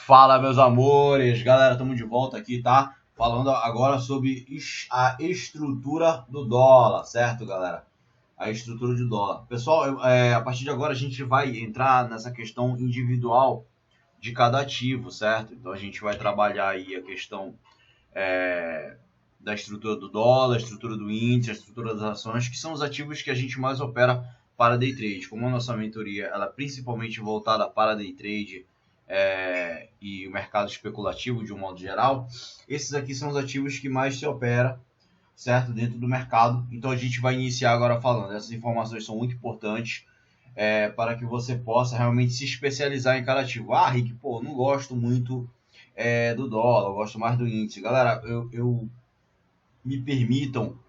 Fala, meus amores, galera, estamos de volta aqui, tá? Falando agora sobre a estrutura do dólar, certo, galera? A estrutura do dólar. Pessoal, a partir de agora a gente vai entrar nessa questão individual de cada ativo, certo? Então a gente vai trabalhar aí a questão da estrutura do dólar, a estrutura do índice, a estrutura das ações, que são os ativos que a gente mais opera para day trade. Como a nossa mentoria ela é principalmente voltada para day trade, e o mercado especulativo de um modo geral, esses aqui são os ativos que mais se opera, certo, dentro do mercado. Então a gente vai iniciar agora falando. Essas informações são muito importantes para que você possa realmente se especializar em cada ativo. Ah, Rick, pô, não gosto muito do dólar, eu gosto mais do índice. Galera, eu me permitam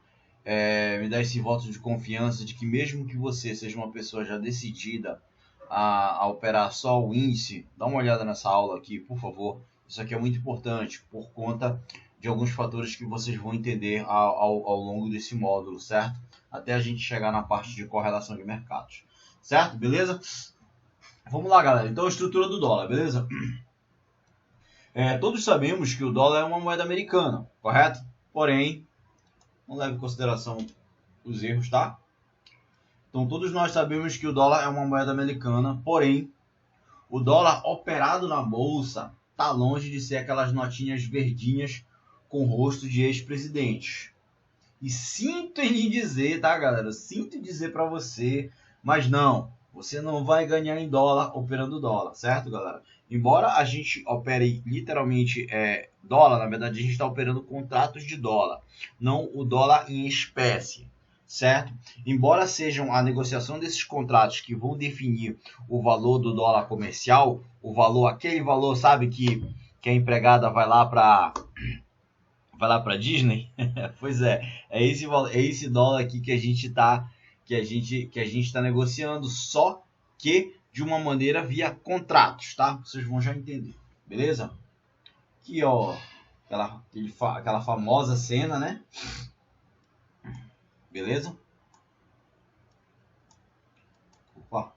me dar esse voto de confiança de que mesmo que você seja uma pessoa já decidida a operar só o índice, dá uma olhada nessa aula aqui, por favor. Isso aqui é muito importante por conta de alguns fatores que vocês vão entender ao longo desse módulo, certo? Até a gente chegar na parte de correlação de mercados, certo? Beleza? Vamos lá, galera. Então, a estrutura do dólar, beleza? Todos sabemos que o dólar é uma moeda americana, correto? Porém, não leve em consideração os erros, tá? Então, todos nós sabemos que o dólar é uma moeda americana, porém, o dólar operado na bolsa está longe de ser aquelas notinhas verdinhas com rosto de ex-presidentes. E sinto em lhe dizer, tá, galera? Sinto em dizer para você, mas não, você não vai ganhar em dólar operando dólar, certo, galera? Embora a gente opere literalmente dólar, na verdade a gente está operando contratos de dólar, não o dólar em espécie, certo? Embora sejam a negociação desses contratos que vão definir o valor do dólar comercial, o valor, aquele valor, sabe, que a empregada vai lá para Disney? Pois é esse dólar aqui que a gente está negociando, só que de uma maneira via contratos, tá? Vocês vão já entender, beleza? Aqui, ó, aquela famosa cena, né? Beleza? Opa.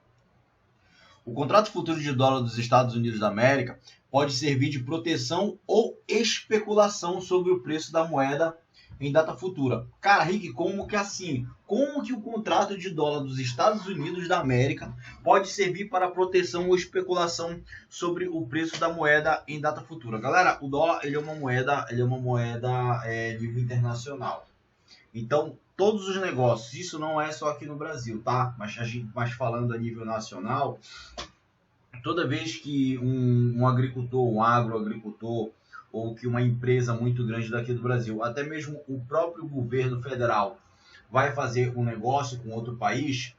O contrato futuro de dólar dos Estados Unidos da América pode servir de proteção ou especulação sobre o preço da moeda em data futura. Cara, Rick, como que assim? Como que o contrato de dólar dos Estados Unidos da América pode servir para proteção ou especulação sobre o preço da moeda em data futura? Galera, o dólar ele é uma moeda nível internacional. Então, todos os negócios, isso não é só aqui no Brasil, tá? Mas falando a nível nacional, toda vez que um agricultor, um agroagricultor, ou que uma empresa muito grande daqui do Brasil, até mesmo o próprio governo federal, vai fazer um negócio com outro país,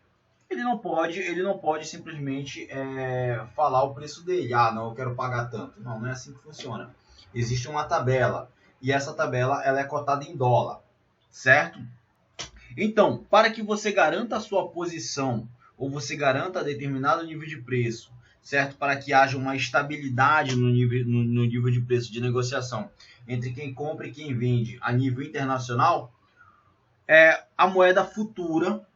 ele não pode simplesmente falar o preço dele. Ah, não, eu quero pagar tanto. Não é assim que funciona. Existe uma tabela, e essa tabela ela é cotada em dólar, certo? Então, para que você garanta a sua posição, ou você garanta determinado nível de preço, certo? Para que haja uma estabilidade no nível de preço de negociação entre quem compra e quem vende a nível internacional, a moeda futura,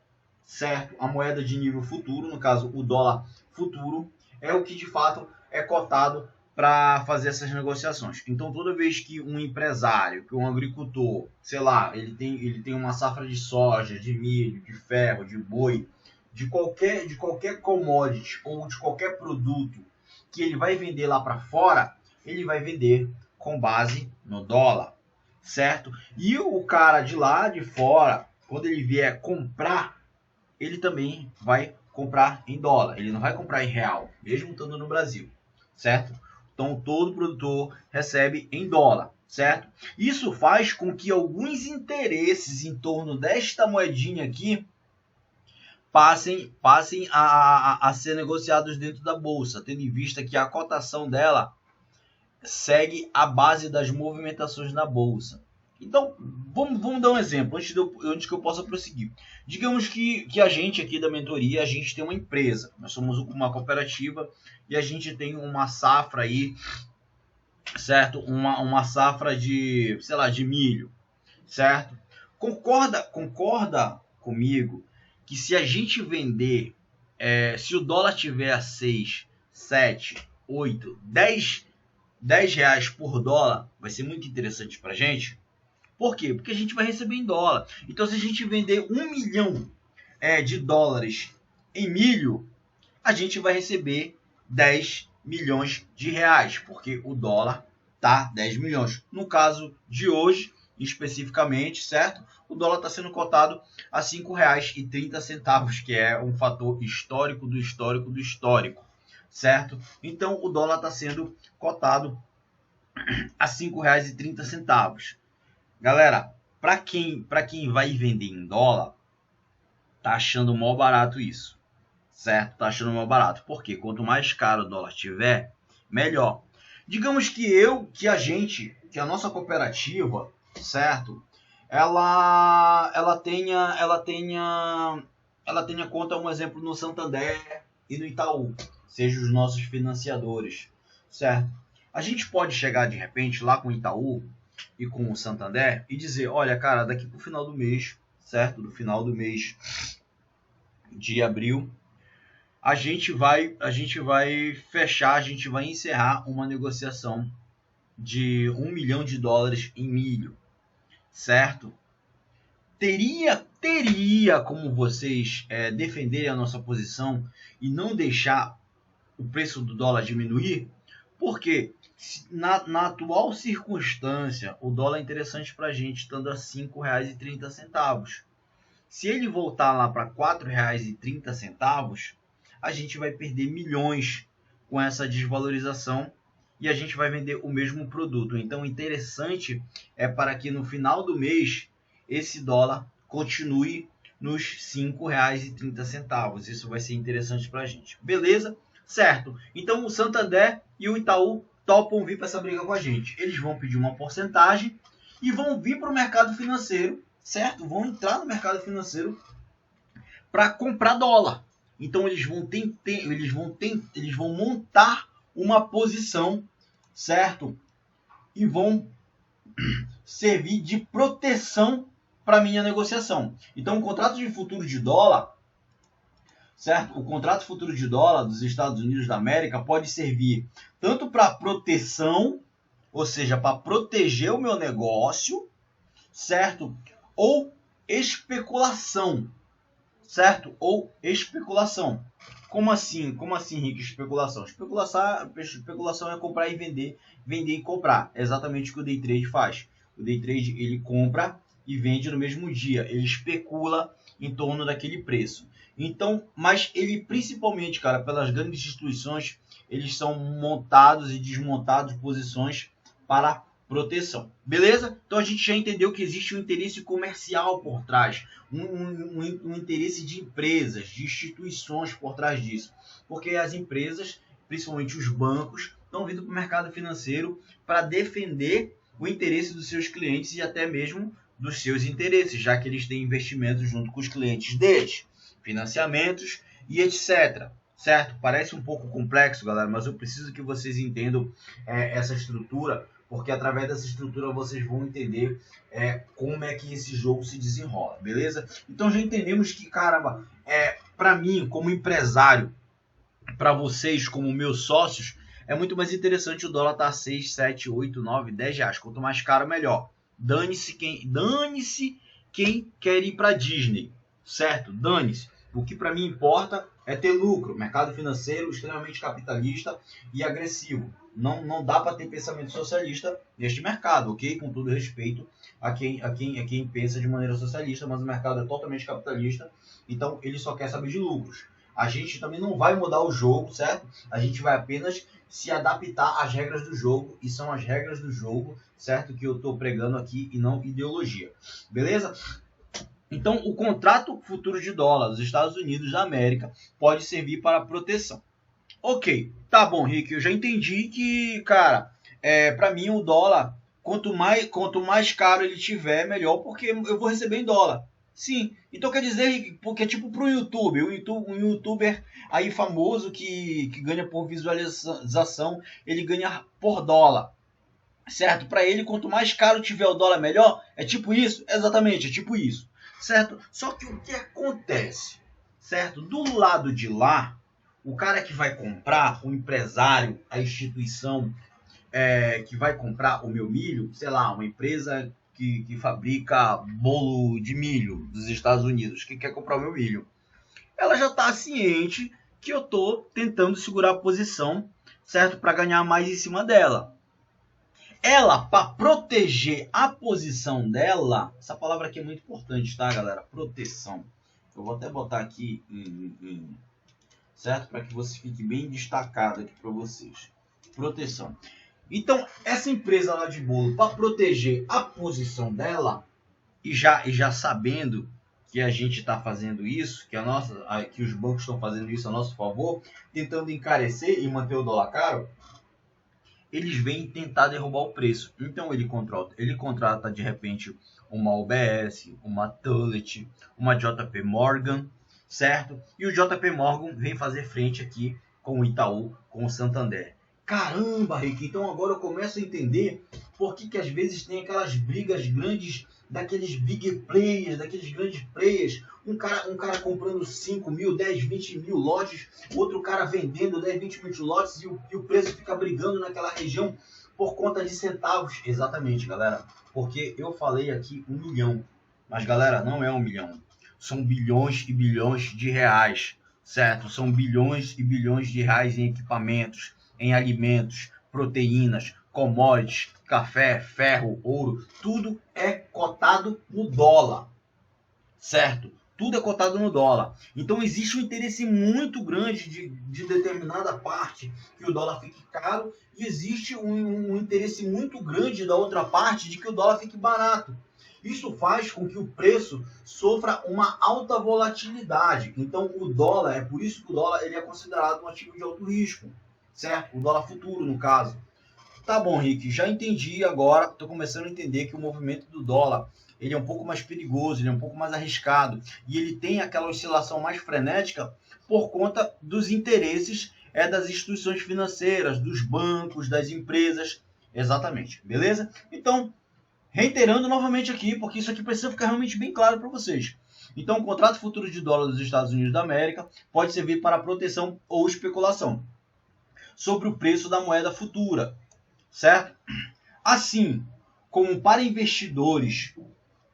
certo? A moeda de nível futuro, no caso o dólar futuro, é o que de fato é cotado para fazer essas negociações. Então, toda vez que um empresário, que um agricultor, sei lá, ele tem uma safra de soja, de milho, de ferro, de boi, de qualquer commodity ou de qualquer produto que ele vai vender lá para fora, ele vai vender com base no dólar, certo? E o cara de lá de fora, quando ele vier comprar, ele também vai comprar em dólar. Ele não vai comprar em real, mesmo estando no Brasil, certo? Então, todo produtor recebe em dólar, certo? Isso faz com que alguns interesses em torno desta moedinha aqui passem a ser negociados dentro da bolsa, tendo em vista que a cotação dela segue a base das movimentações na bolsa. Então, vamos dar um exemplo, antes que eu possa prosseguir. Digamos que a gente aqui da mentoria, a gente tem uma empresa, nós somos uma cooperativa e a gente tem uma safra aí, certo? Uma safra de, sei lá, de milho, certo? Concorda comigo que se a gente vender, se o dólar tiver a 6, 7, 8, 10 R$10 por dólar, vai ser muito interessante para a gente. Por quê? Porque a gente vai receber em dólar. Então, se a gente vender 1 milhão de dólares em milho, a gente vai receber 10 milhões de reais, porque o dólar tá 10 milhões. No caso de hoje, especificamente, certo? O dólar está sendo cotado a R$ 5,30, que é um fator histórico do histórico do histórico, certo? Então, o dólar está sendo cotado a R$ 5,30. Galera, para quem vai vender em dólar, tá achando mal barato isso, certo? Tá achando mal barato. Porque quanto mais caro o dólar tiver, melhor. Digamos que a nossa cooperativa, certo? Ela tenha conta, um exemplo, no Santander e no Itaú, sejam os nossos financiadores, certo? A gente pode chegar de repente lá com o Itaú e com o Santander e dizer, olha, cara, daqui pro final do mês, certo? Do final do mês de abril, a gente vai fechar, a gente vai encerrar uma negociação de $1 milhão em milho, certo? Teria como vocês defenderem a nossa posição e não deixar o preço do dólar diminuir? Porque na atual circunstância, o dólar é interessante para a gente, estando a R$ 5,30. Se ele voltar lá para R$ 4,30, a gente vai perder milhões com essa desvalorização e a gente vai vender o mesmo produto. Então, interessante é para que no final do mês esse dólar continue nos R$ 5,30. Isso vai ser interessante para a gente. Beleza? Certo. Então, o Santander e o Itaú topam vir para essa briga com a gente. Eles vão pedir uma porcentagem e vão vir para o mercado financeiro, certo? Vão entrar no mercado financeiro para comprar dólar. Então eles vão montar uma posição, certo? E vão servir de proteção para minha negociação. Então o contrato de futuro de dólar, certo? O contrato futuro de dólar dos Estados Unidos da América pode servir tanto para proteção, ou seja, para proteger o meu negócio, certo? Ou especulação, certo? Ou especulação. Como assim, Rick, especulação? Especulação é comprar e vender e comprar. É exatamente o que o day trade faz. O day trade, ele compra e vende no mesmo dia. Ele especula em torno daquele preço. Então, mas ele principalmente, cara, pelas grandes instituições, eles são montados e desmontados posições para proteção. Beleza? Então a gente já entendeu que existe um interesse comercial por trás, um interesse de empresas, de instituições por trás disso. Porque as empresas, principalmente os bancos, estão vindo para o mercado financeiro para defender o interesse dos seus clientes e até mesmo dos seus interesses, já que eles têm investimentos junto com os clientes deles, financiamentos e etc. Certo? Parece um pouco complexo, galera, mas eu preciso que vocês entendam essa estrutura, porque através dessa estrutura vocês vão entender como é que esse jogo se desenrola, beleza? Então já entendemos que, caramba, para mim, como empresário, para vocês, como meus sócios, é muito mais interessante o dólar estar 6, 7, 8, 9, 10 reais. Quanto mais caro, melhor. Dane-se quem quer ir para Disney, certo? Dane-se. O que para mim importa é ter lucro. Mercado financeiro extremamente capitalista e agressivo. Não dá para ter pensamento socialista neste mercado, ok? Com todo respeito a quem pensa de maneira socialista, mas o mercado é totalmente capitalista, então ele só quer saber de lucros. A gente também não vai mudar o jogo, certo? A gente vai apenas se adaptar às regras do jogo, e são as regras do jogo, certo? Que eu estou pregando aqui e não ideologia, beleza? Então, o contrato futuro de dólar dos Estados Unidos da América pode servir para proteção. Ok, tá bom, Rick, eu já entendi que, cara, para mim o dólar, quanto mais caro ele tiver, melhor, porque eu vou receber em dólar. Sim, então quer dizer, Rick, porque é tipo pro YouTube, um youtuber aí famoso que ganha por visualização, ele ganha por dólar, certo? Para ele, quanto mais caro tiver o dólar, melhor? É tipo isso? Exatamente, é tipo isso, certo? Só que o que acontece, certo? Do lado de lá, o cara que vai comprar, o empresário, a instituição, que vai comprar o meu milho, sei lá, uma empresa que fabrica bolo de milho dos Estados Unidos, que quer comprar o meu milho, ela já está ciente que eu estou tentando segurar a posição, certo? Para ganhar mais em cima dela. Ela, para proteger a posição dela, essa palavra aqui é muito importante, tá, galera? Proteção. Eu vou até botar aqui certo? Para que você fique bem destacado aqui para vocês. Proteção. Então, essa empresa lá de bolo, para proteger a posição dela, e já sabendo que a gente está fazendo isso, que os bancos estão fazendo isso a nosso favor, tentando encarecer e manter o dólar caro, eles vêm tentar derrubar o preço. Então ele contrata de repente uma UBS, uma Tullet, uma JP Morgan, certo? E o JP Morgan vem fazer frente aqui com o Itaú, com o Santander. Caramba, Rick, então agora eu começo a entender por que às vezes tem aquelas brigas grandes daqueles big players, daqueles grandes players, um cara comprando 5 mil, 10, 20 mil lotes, outro cara vendendo 10, 20 mil lotes e o preço fica brigando naquela região por conta de centavos. Exatamente, galera, porque eu falei aqui 1 milhão, mas galera, não é 1 milhão, são bilhões e bilhões de reais, certo? São bilhões e bilhões de reais em equipamentos, em alimentos, proteínas, commodities, café, ferro, ouro, tudo é cotado no dólar, certo? Tudo é cotado no dólar. Então existe um interesse muito grande de determinada parte que o dólar fique caro e existe um interesse muito grande da outra parte de que o dólar fique barato. Isso faz com que o preço sofra uma alta volatilidade. Então o dólar, é por isso que o dólar ele é considerado um ativo de alto risco, certo? O dólar futuro, no caso. Tá bom, Rick, já entendi agora, estou começando a entender que o movimento do dólar ele é um pouco mais perigoso, ele é um pouco mais arriscado e ele tem aquela oscilação mais frenética por conta dos interesses das instituições financeiras, dos bancos, das empresas, exatamente, beleza? Então, reiterando novamente aqui, porque isso aqui precisa ficar realmente bem claro para vocês. Então, o contrato futuro de dólar dos Estados Unidos da América pode servir para proteção ou especulação sobre o preço da moeda futura, certo? Assim como para investidores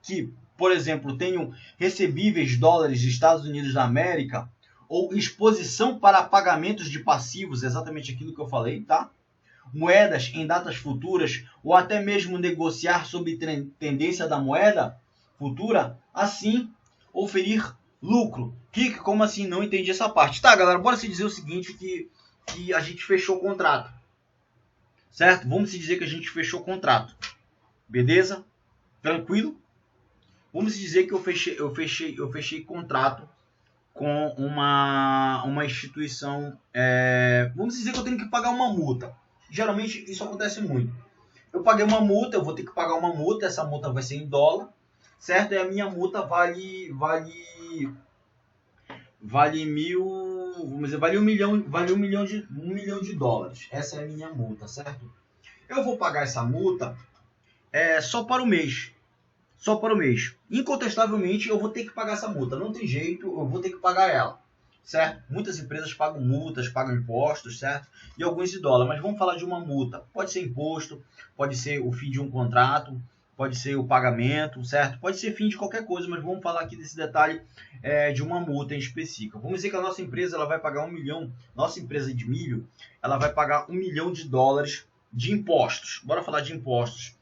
que, por exemplo, tenham recebíveis dólares dos Estados Unidos da América ou exposição para pagamentos de passivos, exatamente aquilo que eu falei, tá? Moedas em datas futuras ou até mesmo negociar sobre tendência da moeda futura, assim oferir lucro. Rick, como assim? Não entendi essa parte. Tá, galera, bora se dizer o seguinte, que a gente fechou o contrato. Certo? Vamos dizer que a gente fechou o contrato. Beleza? Tranquilo? Vamos dizer que eu fechei contrato com uma instituição. Vamos dizer que eu tenho que pagar uma multa. Geralmente isso acontece muito. Eu paguei uma multa, eu vou ter que pagar uma multa, essa multa vai ser em dólar, certo? E a minha multa vale mil, vamos dizer, vale 1 milhão de dólares. Essa é a minha multa, certo? Eu vou pagar essa multa só para o mês. Só para o mês. Incontestavelmente eu vou ter que pagar essa multa. Não tem jeito, eu vou ter que pagar ela. Certo? Muitas empresas pagam multas, pagam impostos, certo? E alguns de dólar. Mas vamos falar de uma multa. Pode ser imposto, pode ser o fim de um contrato, pode ser o pagamento, certo? Pode ser fim de qualquer coisa, mas vamos falar aqui desse detalhe de uma multa em específico. Vamos dizer que a nossa empresa ela vai pagar 1 milhão, nossa empresa de milho, ela vai pagar 1 milhão de dólares de impostos. Bora falar de impostos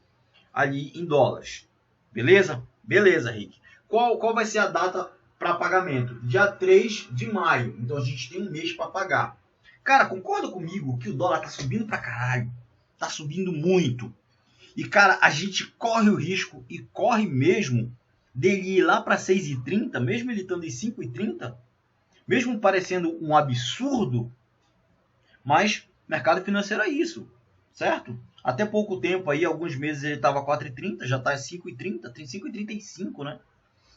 ali em dólares. Beleza? Beleza, Rick. Qual vai ser a data para pagamento? Dia 3 de maio. Então a gente tem um mês para pagar. Cara, concorda comigo que o dólar tá subindo pra caralho? Tá subindo muito. E, cara, a gente corre o risco, e corre mesmo, dele ir lá para 6,30, mesmo ele estando em 5,30, mesmo parecendo um absurdo, mas mercado financeiro é isso, certo? Até pouco tempo aí, alguns meses ele estava 4,30, já está 5,30, 5,35, né?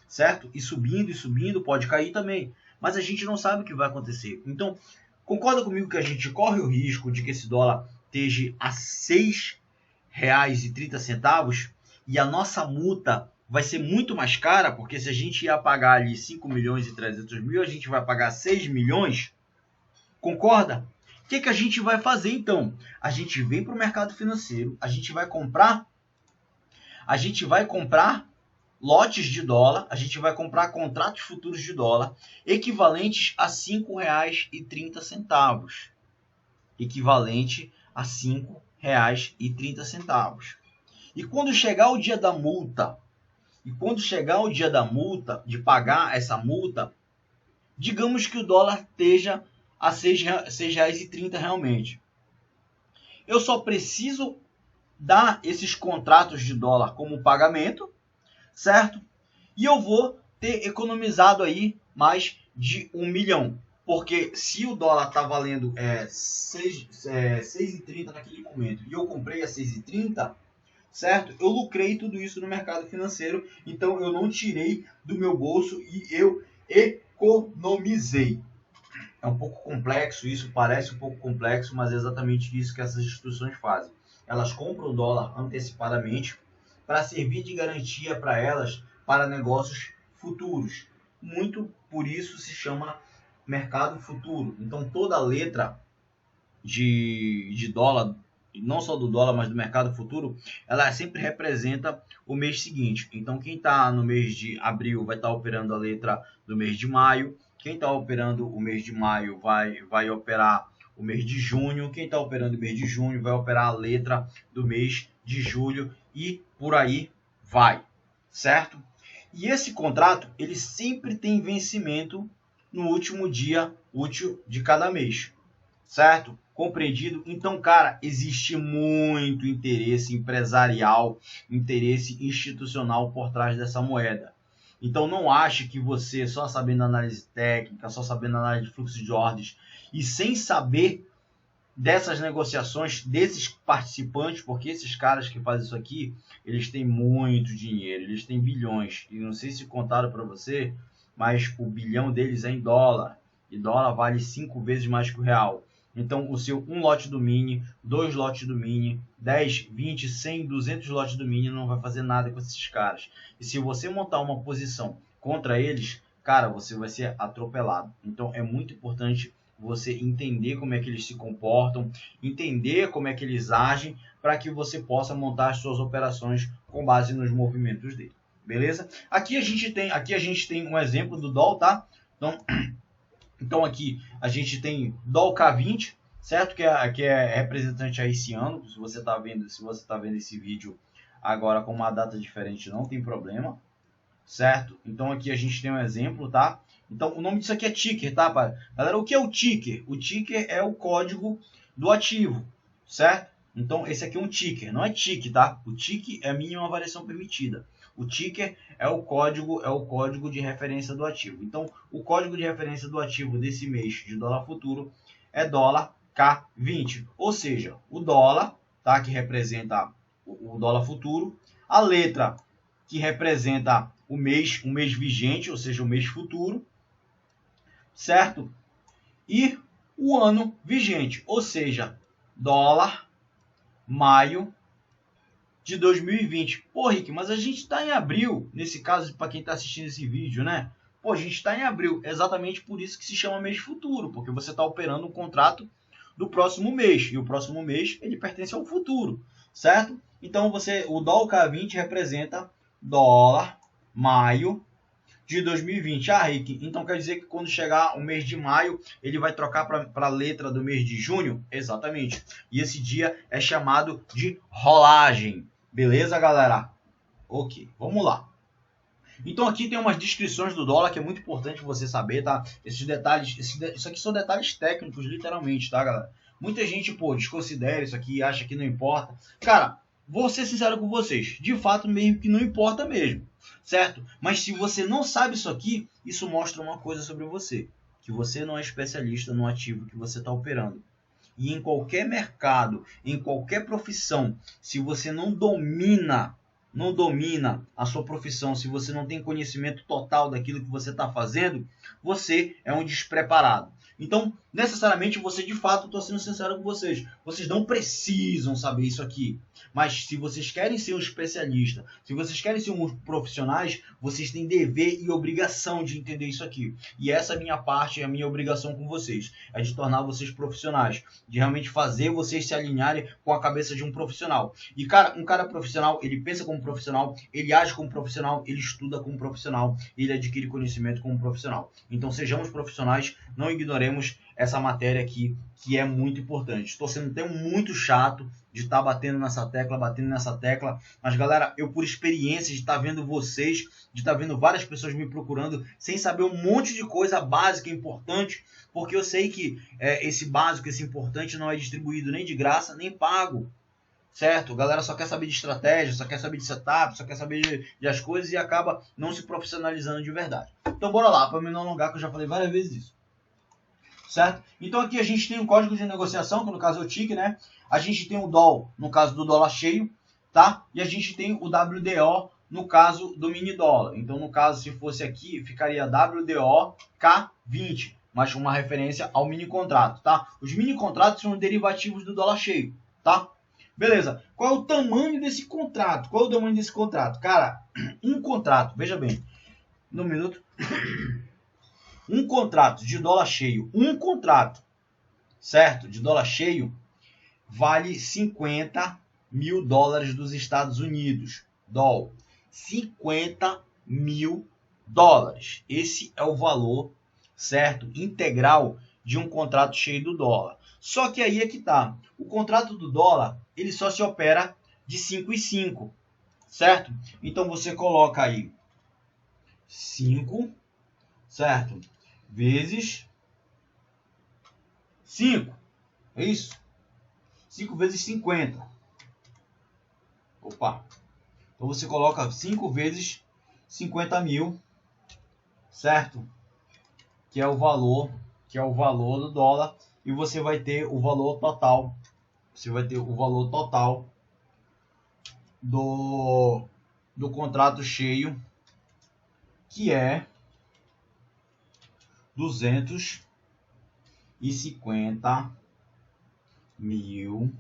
Certo? E subindo, pode cair também. Mas a gente não sabe o que vai acontecer. Então, concorda comigo que a gente corre o risco de que esse dólar esteja a R$ 6,30 e a nossa multa vai ser muito mais cara, porque se a gente ia pagar ali 5 milhões e 300 mil, a gente vai pagar 6 milhões. Concorda? O que a gente vai fazer então? A gente vem para o mercado financeiro, a gente vai comprar lotes de dólar, a gente vai comprar contratos futuros de dólar equivalentes a R$ 5,30. Equivalente a R$ 5,30. E quando chegar o dia da multa, de pagar essa multa, digamos que o dólar esteja a R$ 6,30 realmente. Eu só preciso dar esses contratos de dólar como pagamento, certo? E eu vou ter economizado aí mais de 1 milhão. Porque se o dólar está valendo 6,30 naquele momento e eu comprei a 6,30, certo? Eu lucrei tudo isso no mercado financeiro, então eu não tirei do meu bolso e eu economizei. É um pouco complexo isso, parece um pouco complexo, mas é exatamente isso que essas instituições fazem. Elas compram o dólar antecipadamente para servir de garantia para elas para negócios futuros. Muito por isso se chama mercado futuro. Então toda letra de dólar, não só do dólar, mas do mercado futuro, ela sempre representa o mês seguinte. Então quem está no mês de abril vai estar operando a letra do mês de maio. Quem está operando o mês de maio vai operar o mês de junho. Quem está operando o mês de junho vai operar a letra do mês de julho e por aí vai, certo? E esse contrato, ele sempre tem vencimento no último dia útil de cada mês, certo? Compreendido? Então, cara, existe muito interesse empresarial, interesse institucional por trás dessa moeda. Então não ache que você, só sabendo análise técnica, só sabendo análise de fluxo de ordens e sem saber dessas negociações, desses participantes, porque esses caras que fazem isso aqui, eles têm muito dinheiro, eles têm bilhões. E não sei se contaram para você, mas o bilhão deles é em dólar. E dólar vale 5 vezes mais que o real. Então, o seu 1 lote do mini, 2 lotes do mini, 10, 20, 100, 200 lotes do mini não vai fazer nada com esses caras. E se você montar uma posição contra eles, cara, você vai ser atropelado. Então, é muito importante você entender como é que eles se comportam, entender como é que eles agem, para que você possa montar as suas operações com base nos movimentos dele. Beleza? Aqui a gente tem um exemplo do DOL, tá? Então aqui a gente tem DOL K20, certo? Que é representante a esse ano. Se você está vendo esse vídeo agora com uma data diferente, não tem problema, certo? Então aqui a gente tem um exemplo, tá? Então o nome disso aqui é ticker, tá, galera? O que é o ticker? O ticker é o código do ativo, certo? Então esse aqui é um ticker, não é TIC, tá? O TIC é a mínima variação permitida. O ticker é o código de referência do ativo. Então, o código de referência do ativo desse mês de dólar futuro é dólar K20. Ou seja, o dólar, tá, que representa o dólar futuro, a letra que representa o mês vigente, ou seja, o mês futuro, certo? E o ano vigente, ou seja, dólar maio de 2020. Pô, Rick, mas a gente está em abril, nesse caso, para quem está assistindo esse vídeo, né? Pô, a gente está em abril, exatamente por isso que se chama mês futuro, porque você está operando um contrato do próximo mês, e o próximo mês ele pertence ao futuro, certo? Então, o dólar K20 representa dólar maio de 2020. Ah, Rick, então quer dizer que quando chegar o mês de maio, ele vai trocar para a letra do mês de junho? Exatamente. E esse dia é chamado de rolagem. Beleza, galera? Ok, vamos lá. Então aqui tem umas descrições do dólar que é muito importante você saber, tá? Esses detalhes, isso aqui são detalhes técnicos, literalmente, tá, galera? Muita gente, pô, desconsidera isso aqui, acha que não importa. Cara, vou ser sincero com vocês, de fato meio que não importa mesmo, certo? Mas se você não sabe isso aqui, isso mostra uma coisa sobre você, que você não é especialista no ativo que você está operando. E em qualquer mercado, em qualquer profissão, se você não domina a sua profissão, se você não tem conhecimento total daquilo que você está fazendo, você é um despreparado. Então, necessariamente você, de fato, estou sendo sincero com vocês, vocês não precisam saber isso aqui. Mas se vocês querem ser um especialista, se vocês querem ser um profissionais, vocês têm dever e obrigação de entender isso aqui. E essa é a minha parte, é a minha obrigação com vocês, é de tornar vocês profissionais, de realmente fazer vocês se alinharem com a cabeça de um profissional. E cara, um cara profissional, ele pensa como profissional, ele age como profissional, ele estuda como profissional, ele adquire conhecimento como profissional. Então sejamos profissionais, não ignoremos essa matéria aqui, que é muito importante. Estou sendo até muito chato de estar batendo nessa tecla, mas galera, eu por experiência de estar vendo vocês, de estar vendo várias pessoas me procurando, sem saber um monte de coisa básica e importante, porque eu sei que esse básico, esse importante não é distribuído nem de graça, nem pago. Certo? A galera só quer saber de estratégia, só quer saber de setup, só quer saber de as coisas e acaba não se profissionalizando de verdade. Então bora lá, para me não alongar, que eu já falei várias vezes isso. Certo? Então aqui a gente tem o código de negociação, que no caso é o TIC, né? A gente tem o DOL, no caso do dólar cheio, tá? E a gente tem o WDO, no caso do mini dólar. Então no caso, se fosse aqui, ficaria WDO K20, mas uma referência ao mini contrato, tá? Os mini contratos são derivativos do dólar cheio, tá? Beleza, qual é o tamanho desse contrato? Qual é o tamanho desse contrato? Cara, um contrato, veja bem, no minuto, um contrato de dólar cheio, um contrato, certo, de dólar cheio, vale 50 mil dólares dos Estados Unidos, dólar, 50 mil dólares, esse é o valor, certo, integral de um contrato cheio do dólar. Só que aí é que tá, o contrato do dólar, ele só se opera de 5 em 5, certo? Então você coloca aí 5, certo? Vezes 5, é isso? 5 vezes 50. Opa! Então você coloca 5 vezes 50 mil, certo? Que é o valor do dólar. E você vai ter o valor total. Você vai ter o valor total do contrato cheio, que é 250 mil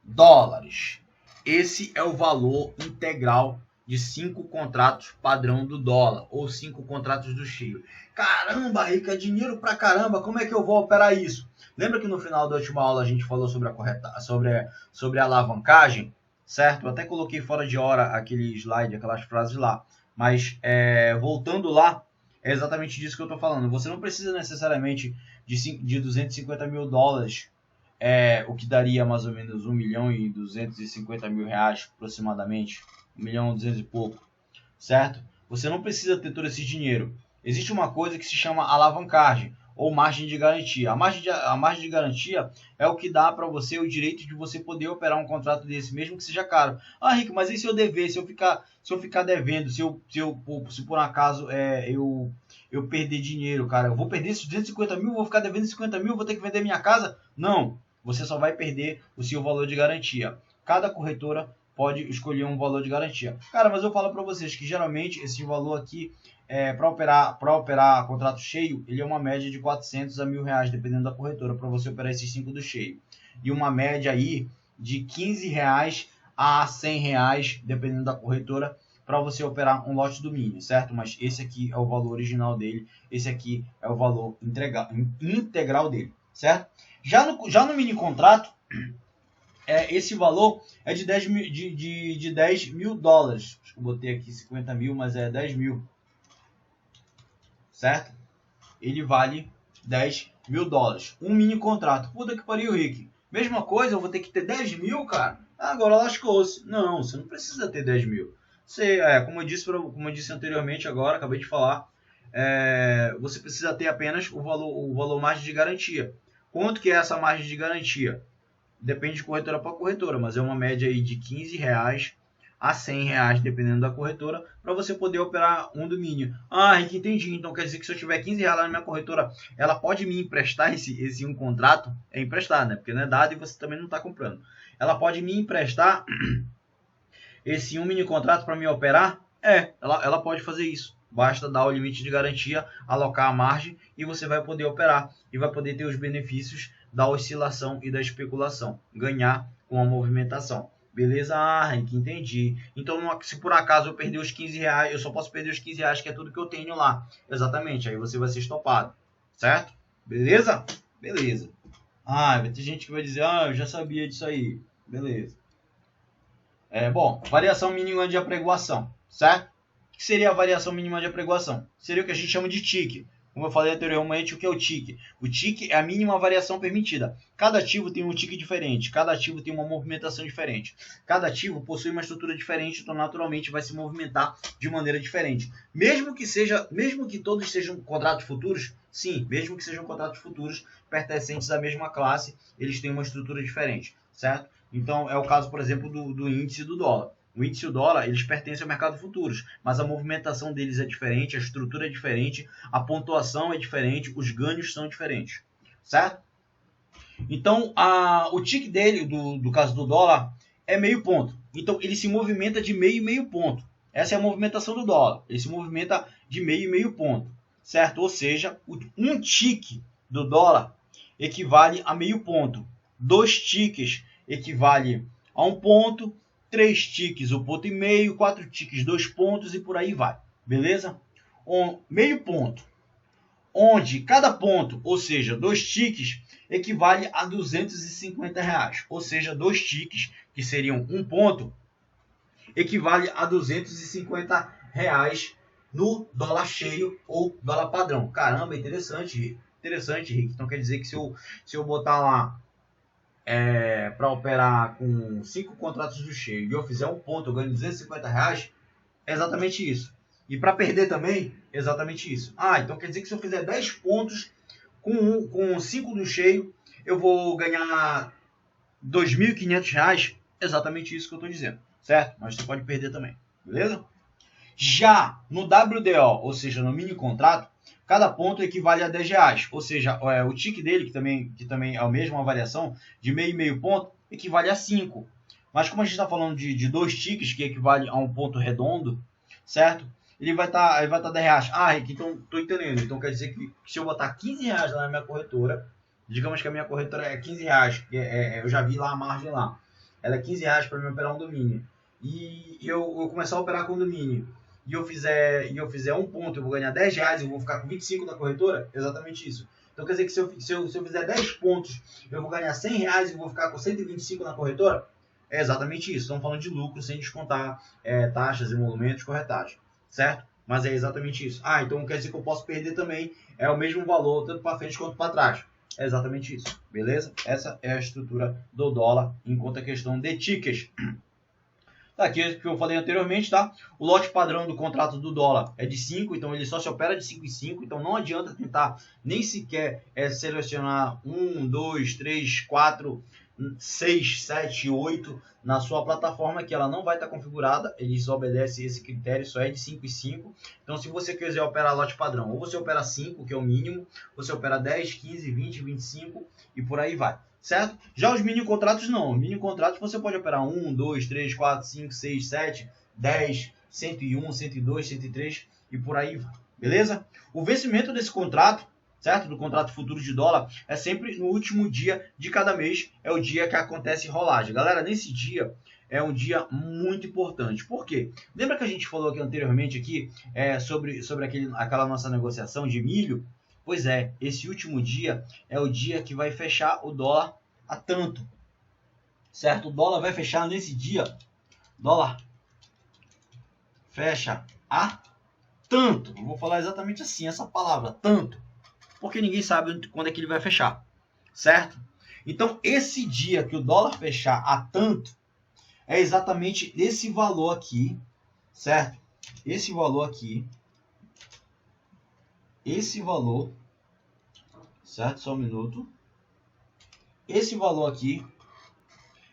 dólares. Esse é o valor integral de 5 contratos padrão do dólar, ou 5 contratos do cheio. Caramba, Rico, é dinheiro pra caramba, como é que eu vou operar isso? Lembra que no final da última aula a gente falou sobre a alavancagem, certo? Eu até coloquei fora de hora aquele slide, aquelas frases lá, mas voltando lá, é exatamente disso que eu estou falando. Você não precisa necessariamente de 250 mil dólares, o que daria mais ou menos 1 milhão e 250 mil reais aproximadamente, 1 milhão e 200 e pouco, certo? Você não precisa ter todo esse dinheiro. Existe uma coisa que se chama alavancagem ou margem de garantia. A margem de garantia é o que dá para você o direito de você poder operar um contrato desse, mesmo que seja caro. Ah, Rico, mas e se eu dever, se eu ficar devendo, se por um acaso eu perder dinheiro, cara, eu vou perder esses 250 mil, vou ficar devendo 50 mil, vou ter que vender minha casa? Não, você só vai perder o seu valor de garantia. Cada corretora pode escolher um valor de garantia. Cara, mas eu falo para vocês que geralmente esse valor aqui, para operar contrato cheio, ele é uma média de 400 a R$ 1.000, dependendo da corretora, para você operar esses 5 do cheio. E uma média aí de R$15 a R$100, dependendo da corretora, para você operar um lote do mini, certo? Mas esse aqui é o valor original dele, esse aqui é o valor integral dele, certo? Já no mini contrato, esse valor é de 10 mil dólares. Acho que eu botei aqui 50 mil, mas é 10 mil. Certo? Ele vale 10 mil dólares. Um mini contrato. Puta que pariu, Rick. Mesma coisa, eu vou ter que ter 10 mil, cara? Agora lascou-se. Não, você não precisa ter 10 mil. Você, como eu disse anteriormente agora, acabei de falar, você precisa ter apenas o valor margem de garantia. Quanto que é essa margem de garantia? Depende de corretora para corretora, mas é uma média aí de R$15 a R$100, dependendo da corretora, para você poder operar um domínio. Ah, Rick, entendi. Então quer dizer que se eu tiver R$15 na minha corretora, ela pode me emprestar esse um contrato? É emprestar, né? Porque não é dado e você também não está comprando. Ela pode me emprestar esse um mini contrato para me operar? Ela pode fazer isso. basta dar o limite de garantia, alocar a margem e você vai poder operar e vai poder ter os benefícios da oscilação e da especulação, ganhar com a movimentação. Beleza, Henrique, entendi. Então, se por acaso eu perder os 15 reais, eu só posso perder os 15 reais, que é tudo que eu tenho lá. Exatamente, aí você vai ser estopado, certo? Beleza? Beleza. Vai ter gente que vai dizer, eu já sabia disso aí. Beleza. Bom, variação mínima de apregoação, certo? O que seria a variação mínima de apregoação? Seria o que a gente chama de TIC. Como eu falei anteriormente, o que é o TIC? O TIC é a mínima variação permitida. Cada ativo tem um TIC diferente, cada ativo tem uma movimentação diferente. Cada ativo possui uma estrutura diferente, então naturalmente vai se movimentar de maneira diferente. Mesmo que todos sejam contratos futuros, sim, mesmo que sejam contratos futuros pertencentes à mesma classe, eles têm uma estrutura diferente, certo? Então é o caso, por exemplo, do índice do dólar. O índice e o dólar, eles pertencem ao mercado futuros, mas a movimentação deles é diferente, a estrutura é diferente, a pontuação é diferente, os ganhos são diferentes, certo? Então, o TIC dele, do caso do dólar, é meio ponto. Então, ele se movimenta de meio ponto. Essa é a movimentação do dólar. Ele se movimenta de meio ponto, certo? Ou seja, um TIC do dólar equivale a meio ponto. 2 tiques equivale a 1 ponto. 3 tiques, 1,5 ponto, 4 tiques, 2 pontos e por aí vai. Beleza? Meio ponto, onde cada ponto, ou seja, 2 tiques, equivale a R$250. Ou seja, 2 tiques, que seriam 1 ponto, equivale a R$250 no dólar cheio ou dólar padrão. Caramba, interessante, Rick. Então quer dizer que se eu botar lá para operar com 5 contratos do cheio e eu fizer 1 ponto, eu ganho R$250, é exatamente isso. E para perder também, é exatamente isso. Então quer dizer que se eu fizer 10 pontos com 5 do cheio, eu vou ganhar R$2.500, exatamente isso que eu estou dizendo, certo? Mas você pode perder também, beleza? Já no WDO, ou seja, no mini contrato, cada ponto equivale a R$10, ou seja, o TIC dele, que também é a mesma variação, de meio ponto, equivale a 5. Mas como a gente está falando de 2 tiques, que equivale a 1 ponto redondo, certo? Ele vai estar R$10. Rick, então estou entendendo. Então quer dizer que se eu botar R$15 lá na minha corretora, digamos que a minha corretora é R$15, eu já vi lá a margem lá. Ela é R$15 para me operar um domínio. E eu começar a operar com domínio. E eu fizer 1 ponto, eu vou ganhar R$10 e eu vou ficar com 25 na corretora? Exatamente isso. Então quer dizer que se eu fizer 10 pontos, eu vou ganhar R$100 e vou ficar com 125 na corretora? É exatamente isso. Estamos falando de lucro sem descontar taxas, emolumentos, corretagem, certo? Mas é exatamente isso. Então quer dizer que eu posso perder também o mesmo valor, tanto para frente quanto para trás. É exatamente isso, beleza? Essa é a estrutura do dólar enquanto a questão de tickets. Tá aqui o que eu falei anteriormente, tá? O lote padrão do contrato do dólar é de 5, então ele só se opera de 5 em 5, então não adianta tentar nem sequer selecionar 1, 2, 3, 4, 6, 7, 8 na sua plataforma, que ela não vai estar configurada, eles obedecem esse critério, só é de 5 em 5. Então se você quiser operar lote padrão, ou você opera 5, que é o mínimo, ou você opera 10, 15, 20, 25 e por aí vai. Certo? Já os mini contratos não. Os mini contratos você pode operar 1, 2, 3, 4, 5, 6, 7, 10, 101, 102, 103 e por aí vai. Beleza? O vencimento desse contrato, certo? Do contrato futuro de dólar, é sempre no último dia de cada mês. É o dia que acontece rolagem. Galera, nesse dia é um dia muito importante. Por quê? Lembra que a gente falou aqui anteriormente sobre aquela nossa negociação de milho? Pois é, esse último dia é o dia que vai fechar o dólar a tanto, certo? O dólar vai fechar nesse dia, dólar fecha a tanto. Eu vou falar exatamente assim, essa palavra, tanto, porque ninguém sabe quando é que ele vai fechar, certo? Então, esse dia que o dólar fechar a tanto, é exatamente esse valor aqui, certo? Esse valor aqui, certo? Só um minuto. Esse valor aqui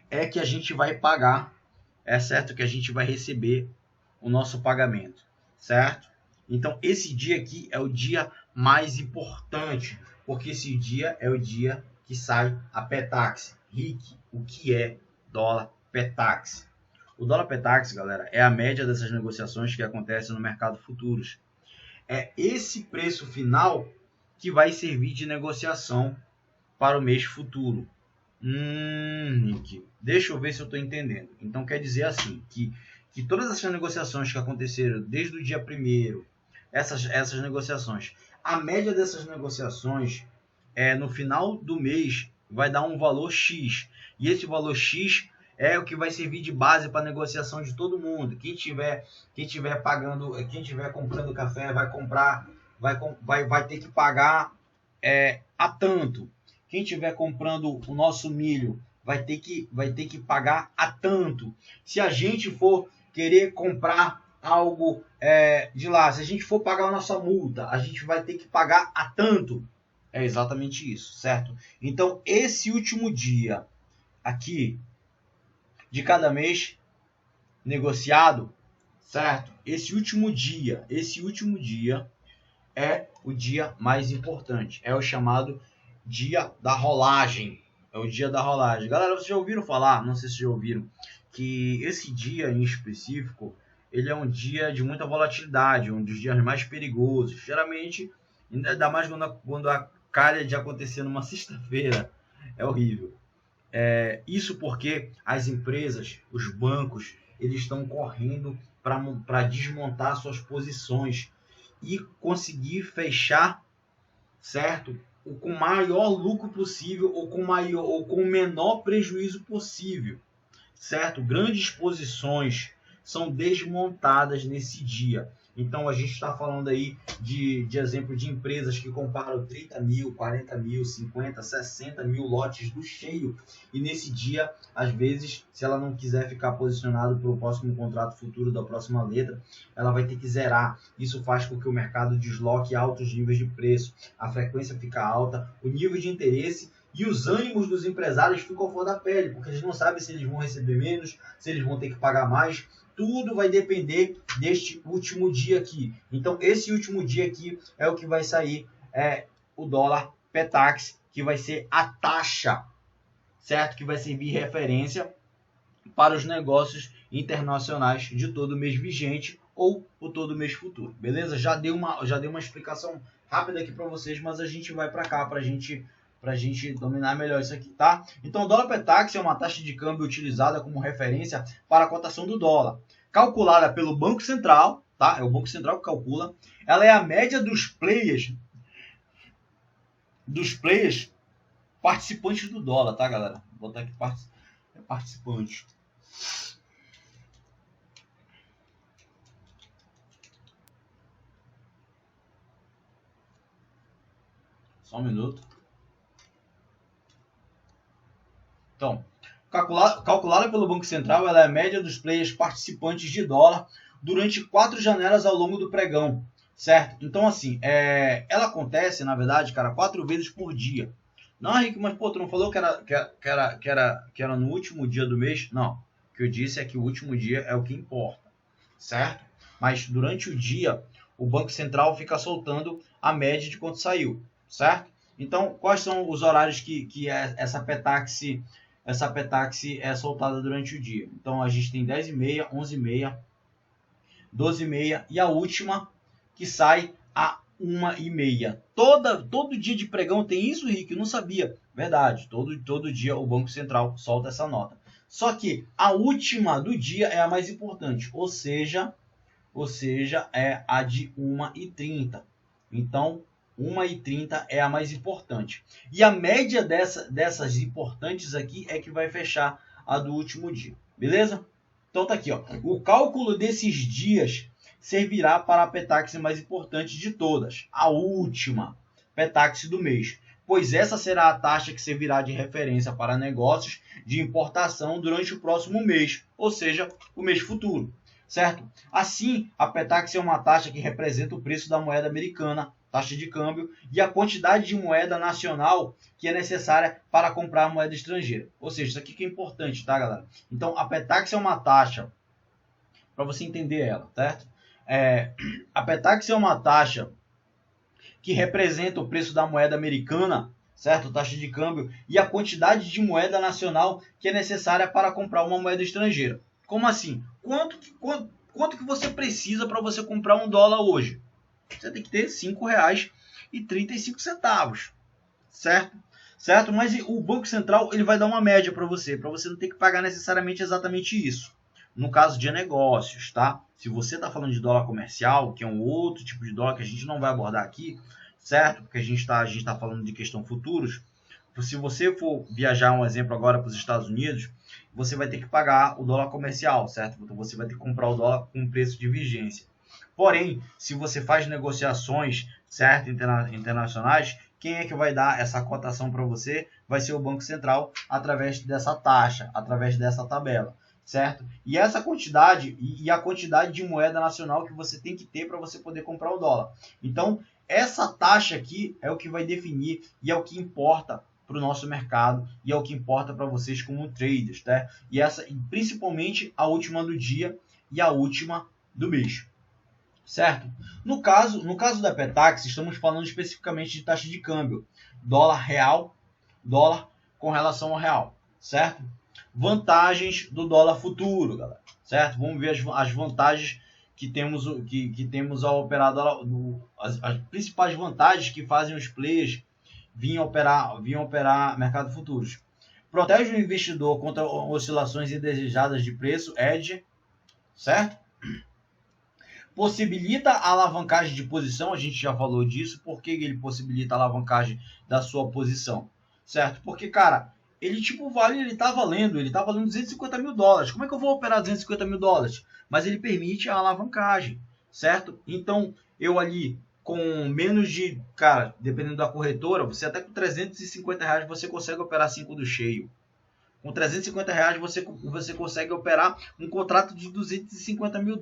é que a gente vai pagar, é certo? Que a gente vai receber o nosso pagamento, certo? Então, esse dia aqui é o dia mais importante, porque esse dia é o dia que sai a Petax. Rick, o que é dólar Petax? O dólar Petax, galera, é a média dessas negociações que acontecem no mercado futuros. é esse preço final que vai servir de negociação para o mês futuro. Nick, deixa eu ver se eu estou entendendo. Então quer dizer assim, que todas essas negociações que aconteceram desde o dia 1º, essas negociações, a média dessas negociações no final do mês vai dar um valor X. E esse valor X é o que vai servir de base para a negociação de todo mundo. Quem tiver pagando, quem tiver comprando café vai ter que pagar a tanto. Quem estiver comprando o nosso milho vai ter que pagar a tanto. Se a gente for querer comprar algo de lá, se a gente for pagar a nossa multa, a gente vai ter que pagar a tanto. É exatamente isso, certo? Então, esse último dia aqui de cada mês negociado, certo? Esse último dia é o dia mais importante. É o chamado dia da rolagem. É o dia da rolagem. Galera, vocês já ouviram falar? Não sei se já ouviram. Que esse dia em específico, ele é um dia de muita volatilidade. Um dos dias mais perigosos. Geralmente, ainda mais quando a calha de acontecer numa sexta-feira. É horrível. Isso porque as empresas, os bancos, eles estão correndo para desmontar suas posições e conseguir fechar, certo? Com o maior lucro possível ou com o menor prejuízo possível, certo? Grandes posições são desmontadas nesse dia. Então a gente está falando aí de exemplo de empresas que comparam 30 mil, 40 mil, 50, 60 mil lotes do cheio. E nesse dia, às vezes, se ela não quiser ficar posicionada para o próximo contrato futuro da próxima letra, ela vai ter que zerar. Isso faz com que o mercado desloque altos níveis de preço, a frequência fica alta, o nível de interesse e os ânimos dos empresários ficam à flor da pele, porque eles não sabem se eles vão receber menos, se eles vão ter que pagar mais. Tudo vai depender deste último dia aqui. Então, esse último dia aqui é o que vai sair o dólar Petax, que vai ser a taxa, certo? Que vai servir de referência para os negócios internacionais de todo mês vigente ou o todo mês futuro. Beleza? Já dei uma explicação rápida aqui para vocês, mas a gente vai para cá para a gente dominar melhor isso aqui, tá? Então, o dólar Petax é uma taxa de câmbio utilizada como referência para a cotação do dólar, calculada pelo Banco Central, tá? É o Banco Central que calcula. Ela é a média dos players participantes do dólar, tá, galera? Vou botar aqui participantes. Só um minuto. Então, calculada pelo Banco Central, ela é a média dos players participantes de dólar durante 4 janelas ao longo do pregão, certo? Então, assim, ela acontece, na verdade, cara, 4 vezes por dia. Não, Henrique, mas pô, tu não falou que era no último dia do mês? Não, o que eu disse é que o último dia é o que importa, certo? Mas durante o dia, o Banco Central fica soltando a média de quanto saiu, certo? Então, quais são os horários que essa Petax é soltada durante o dia? Então, a gente tem 10h30, 11h30, 12h30 e a última que sai a 1h30. Todo dia de pregão tem isso, Rick? Eu não sabia. Verdade, todo dia o Banco Central solta essa nota. Só que a última do dia é a mais importante, ou seja, é a de 1h30. Então, 1h30 é a mais importante. E a média dessas importantes aqui é que vai fechar a do último dia. Beleza? Então tá aqui, ó. O cálculo desses dias servirá para a Petax mais importante de todas, a última Petax do mês, pois essa será a taxa que servirá de referência para negócios de importação durante o próximo mês, ou seja, o mês futuro, certo? Assim, a Petax é uma taxa que representa o preço da moeda americana, taxa de câmbio, e a quantidade de moeda nacional que é necessária para comprar a moeda estrangeira. Ou seja, isso aqui que é importante, tá, galera? Então, a Petax é uma taxa, para você entender ela, certo? A Petax é uma taxa que representa o preço da moeda americana, certo? Taxa de câmbio, e a quantidade de moeda nacional que é necessária para comprar uma moeda estrangeira. Como assim? Quanto que você precisa para você comprar $1 hoje? você tem que ter R$ 5,35, certo? Certo? Mas o Banco Central ele vai dar uma média para você não ter que pagar necessariamente exatamente isso. No caso de negócios, tá? Se você está falando de dólar comercial, que é um outro tipo de dólar que a gente não vai abordar aqui, certo? Porque a gente tá falando de questão futuros. Se você for viajar, um exemplo agora para os Estados Unidos, você vai ter que pagar o dólar comercial, certo? Então você vai ter que comprar o dólar com preço de vigência. Porém, se você faz negociações, certo, internacionais, quem é que vai dar essa cotação para você? Vai ser o Banco Central através dessa taxa, através dessa tabela, certo? E essa quantidade e a quantidade de moeda nacional que você tem que ter para você poder comprar o dólar. Então, essa taxa aqui é o que vai definir e é o que importa para o nosso mercado e é o que importa para vocês como traders, tá? E principalmente a última do dia e a última do mês. Certo? No caso da Petax, estamos falando especificamente de taxa de câmbio. Dólar real, dólar com relação ao real. Certo? Vantagens do dólar futuro, galera. Certo? Vamos ver as vantagens que temos ao operar dólar, as principais vantagens que fazem os players virem operar mercado futuros. Protege o investidor contra oscilações indesejadas de preço, hedge, certo? Possibilita a alavancagem de posição, a gente já falou disso. Por que ele possibilita a alavancagem da sua posição? Certo? Porque, cara, ele tá valendo $250 mil. Como é que eu vou operar $250 mil? Mas ele permite a alavancagem, certo? Então, eu ali com menos de, cara, dependendo da corretora, você até com R$350 você consegue operar 5 do cheio. Com R$350 você consegue operar um contrato de $250 mil,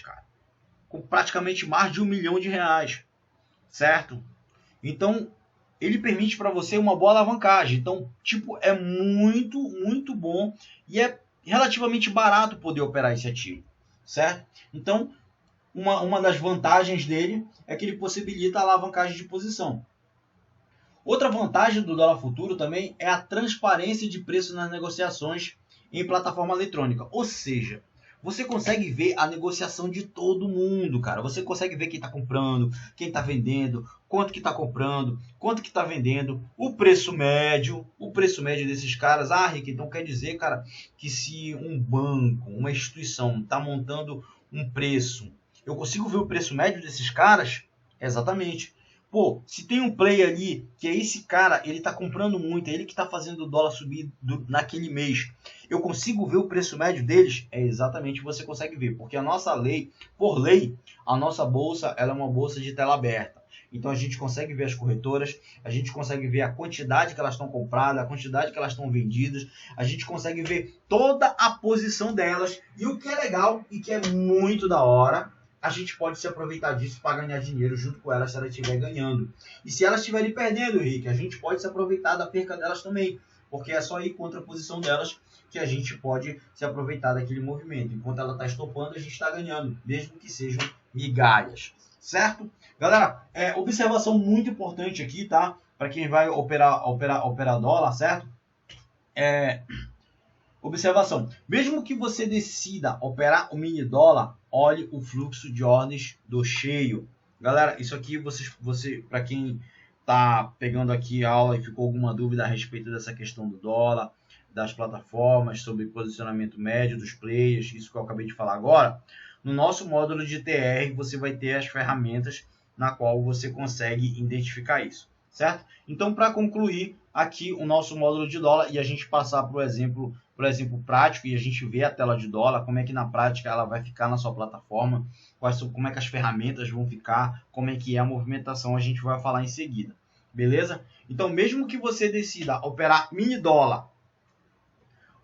cara. Com praticamente mais de R$1 milhão, certo? Então, ele permite para você uma boa alavancagem. Então, é muito, muito bom e é relativamente barato poder operar esse ativo, certo? Então, uma das vantagens dele é que ele possibilita a alavancagem de posição. Outra vantagem do dólar futuro também é a transparência de preço nas negociações em plataforma eletrônica. Ou seja, você consegue ver a negociação de todo mundo, cara. Você consegue ver quem está comprando, quem está vendendo, quanto que está comprando, quanto que está vendendo, o preço médio desses caras. Ah, Rick, então quer dizer, cara, que se um banco, uma instituição está montando um preço, eu consigo ver o preço médio desses caras? Exatamente. Pô, se tem um play ali, que é esse cara, ele tá comprando muito, é ele que tá fazendo o dólar subir naquele mês, eu consigo ver o preço médio deles? É exatamente, você consegue ver, porque a nossa lei, por lei, a nossa bolsa, ela é uma bolsa de tela aberta. Então a gente consegue ver as corretoras, a gente consegue ver a quantidade que elas estão compradas, a quantidade que elas estão vendidas, a gente consegue ver toda a posição delas, e o que é legal e que é muito da hora, a gente pode se aproveitar disso para ganhar dinheiro junto com elas se elas estiverem ganhando. E se elas estiverem perdendo, Rick, a gente pode se aproveitar da perca delas também, porque é só ir contra a posição delas que a gente pode se aproveitar daquele movimento. Enquanto ela está estopando, a gente está ganhando, mesmo que sejam migalhas, certo? Galera, observação muito importante aqui, tá? Para quem vai operar dólar, certo? Observação, mesmo que você decida operar o mini dólar, olhe o fluxo de ordens do cheio. Galera, isso aqui você para quem está pegando aqui a aula e ficou alguma dúvida a respeito dessa questão do dólar, das plataformas, sobre posicionamento médio dos players, isso que eu acabei de falar agora, no nosso módulo de TR você vai ter as ferramentas na qual você consegue identificar isso, certo? Então, para concluir aqui o nosso módulo de dólar e a gente passar para o exemplo prático e a gente vê a tela de dólar, como é que na prática ela vai ficar na sua plataforma, como é que as ferramentas vão ficar, como é que é a movimentação, a gente vai falar em seguida, beleza? Então, mesmo que você decida operar mini dólar,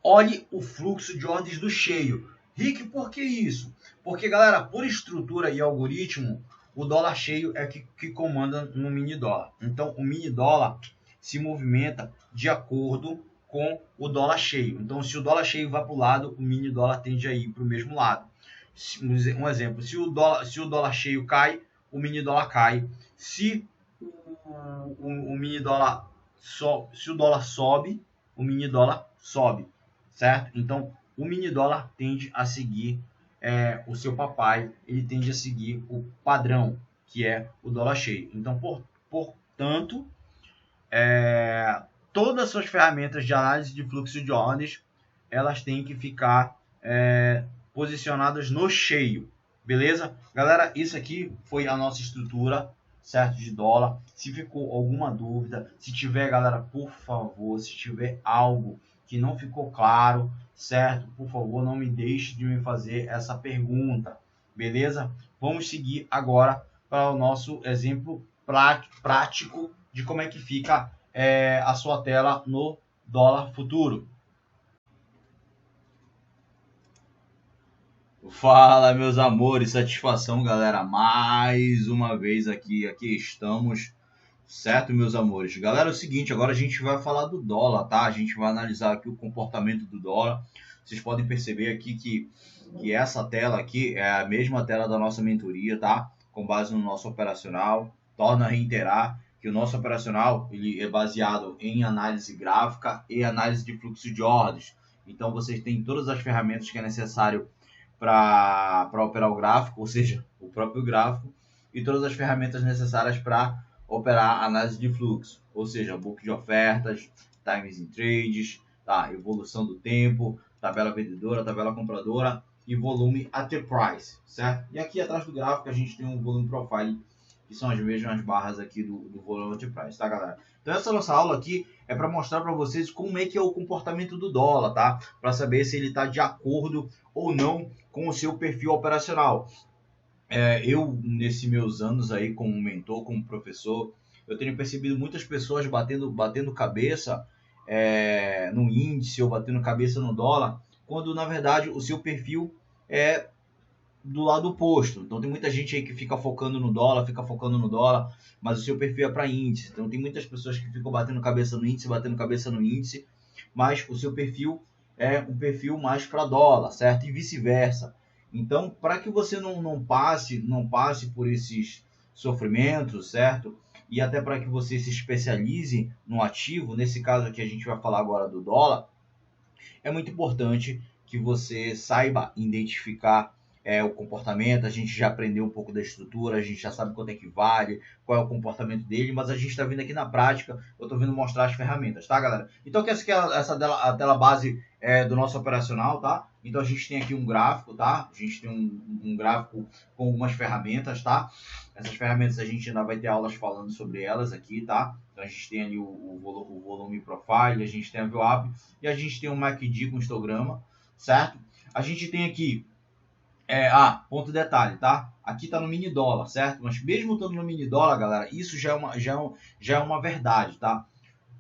olhe o fluxo de ordens do cheio. Rick, por que isso? Porque, galera, por estrutura e algoritmo, o dólar cheio é que comanda no mini dólar. Então, o mini dólar se movimenta de acordo com o dólar cheio. Então, se o dólar cheio vai para o lado, o mini dólar tende a ir para o mesmo lado. Um exemplo, se o dólar cheio cai, o mini dólar cai. Se o mini dólar se o dólar sobe, o mini dólar sobe, certo? Então, o mini dólar tende a seguir o seu papai, ele tende a seguir o padrão, que é o dólar cheio. Então, portanto, todas as suas ferramentas de análise de fluxo de ordens, elas têm que ficar posicionadas no cheio, beleza? Galera, isso aqui foi a nossa estrutura, certo, de dólar. Se ficou alguma dúvida, se tiver, galera, por favor, se tiver algo que não ficou claro, certo, por favor, não me deixe de me fazer essa pergunta, beleza? Vamos seguir agora para o nosso exemplo prático de como é que fica a sua tela no dólar futuro. Fala, meus amores, satisfação, galera, mais uma vez aqui estamos, certo, meus amores? Galera, é o seguinte, agora a gente vai falar do dólar, tá? A gente vai analisar aqui o comportamento do dólar. Vocês podem perceber aqui que essa tela aqui é a mesma tela da nossa mentoria, tá? Com base no nosso operacional. Torno a reiterar que o nosso operacional ele é baseado em análise gráfica e análise de fluxo de ordens. Então, vocês têm todas as ferramentas que é necessário para operar o gráfico, ou seja, o próprio gráfico, e todas as ferramentas necessárias para operar análise de fluxo, ou seja, book de ofertas, times in trades, tá? Evolução do tempo, tabela vendedora, tabela compradora e volume at price, certo? E aqui atrás do gráfico a gente tem um volume profile, que são as mesmas barras aqui do volume at price, tá, galera? Então essa nossa aula aqui é para mostrar para vocês como é que é o comportamento do dólar, tá? Para saber se ele está de acordo ou não com o seu perfil operacional. Eu, nesses meus anos aí como mentor, como professor, eu tenho percebido muitas pessoas batendo cabeça no índice ou batendo cabeça no dólar, quando na verdade o seu perfil é do lado oposto. Então tem muita gente aí que fica focando no dólar, mas o seu perfil é para índice. Então tem muitas pessoas que ficam batendo cabeça no índice, mas o seu perfil é um perfil mais para dólar, certo? E vice-versa. Então, para que você não passe por esses sofrimentos, certo? E até para que você se especialize no ativo, nesse caso aqui a gente vai falar agora do dólar, é muito importante que você saiba identificar o comportamento. A gente já aprendeu um pouco da estrutura, a gente já sabe quanto é que vale, qual é o comportamento dele, mas a gente está vindo aqui na prática, eu estou vindo mostrar as ferramentas, tá, galera? Então, essa aqui é a tela base do nosso operacional, tá? Então, a gente tem aqui um gráfico, tá? A gente tem um gráfico com algumas ferramentas, tá? Essas ferramentas a gente ainda vai ter aulas falando sobre elas aqui, tá? Então, a gente tem ali o volume profile, a gente tem a VWAP e a gente tem um MACD com histograma, certo? A gente tem aqui ponto detalhe, tá? Aqui tá no mini dólar, certo? Mas mesmo estando no mini dólar, galera, isso já é uma verdade, tá?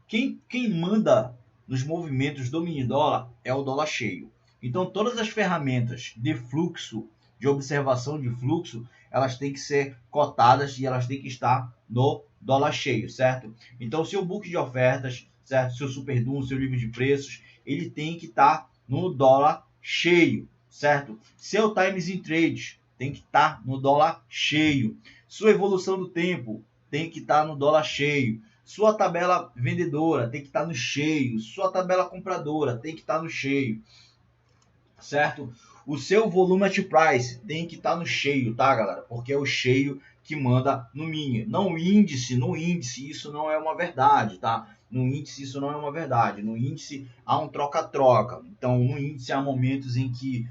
Quem manda nos movimentos do mini dólar é o dólar cheio. Então, todas as ferramentas de fluxo, de observação de fluxo, elas têm que ser cotadas e elas têm que estar no dólar cheio, certo? Então, seu book de ofertas, certo? Seu super doom, seu livro de preços, ele tem que estar no dólar cheio, certo? Seu times in trades tem que estar no dólar cheio. Sua evolução do tempo tem que estar no dólar cheio. Sua tabela vendedora tem que estar no cheio. Sua tabela compradora tem que estar no cheio, certo? O seu volume at price tem que estar no cheio, tá, galera? Porque é o cheio que manda no mini. Não índice, no índice isso não é uma verdade, tá? No índice isso não é uma verdade. No índice há um troca-troca. Então, no índice há momentos em que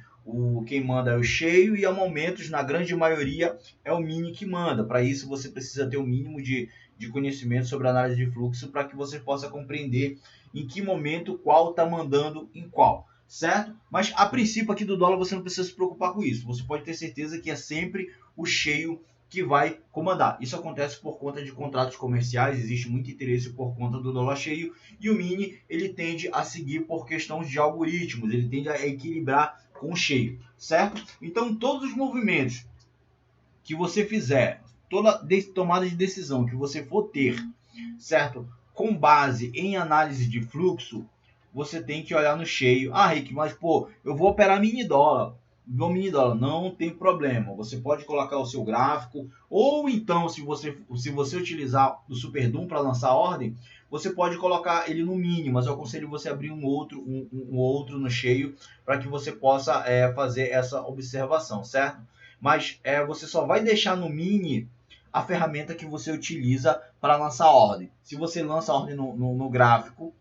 quem manda é o cheio e há momentos, na grande maioria, é o mini que manda. Para isso, você precisa ter o mínimo de conhecimento sobre análise de fluxo para que você possa compreender em que momento qual está mandando em qual, certo? Mas a princípio aqui do dólar você não precisa se preocupar com isso. Você pode ter certeza que é sempre o cheio que vai comandar. Isso acontece por conta de contratos comerciais, existe muito interesse por conta do dólar cheio e o mini ele tende a seguir por questões de algoritmos, ele tende a equilibrar com o cheio, certo? Então todos os movimentos que você fizer, toda tomada de decisão que você for ter, certo? Com base em análise de fluxo, você tem que olhar no cheio. Ah, Rick, mas pô, eu vou operar mini dólar. No mini dólar não tem problema. Você pode colocar o seu gráfico, ou então, se você utilizar o Super Doom para lançar a ordem, você pode colocar ele no mini, mas eu aconselho você abrir um outro no cheio para que você possa fazer essa observação, certo? Mas você só vai deixar no mini a ferramenta que você utiliza para lançar a ordem. Se você lança a ordem no gráfico,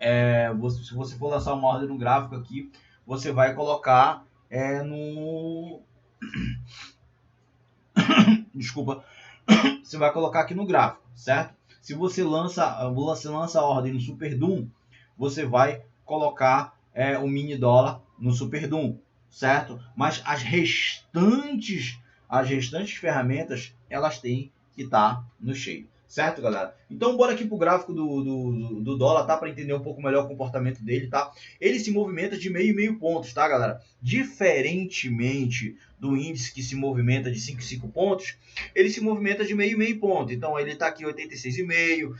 se você for lançar uma ordem no gráfico aqui, você vai colocar no... Desculpa. Você vai colocar aqui no gráfico, certo? Se você lança a ordem no Super Doom, você vai colocar o mini dólar no Super Doom, certo? Mas as restantes ferramentas, elas têm que estar no cheio, certo, galera? Então, bora aqui pro gráfico do dólar, tá? Para entender um pouco melhor o comportamento dele, tá? Ele se movimenta de meio e meio pontos, tá, galera? Diferentemente do índice que se movimenta de 5 em 5 pontos, ele se movimenta de meio e meio ponto. Então, ele está aqui 86,5,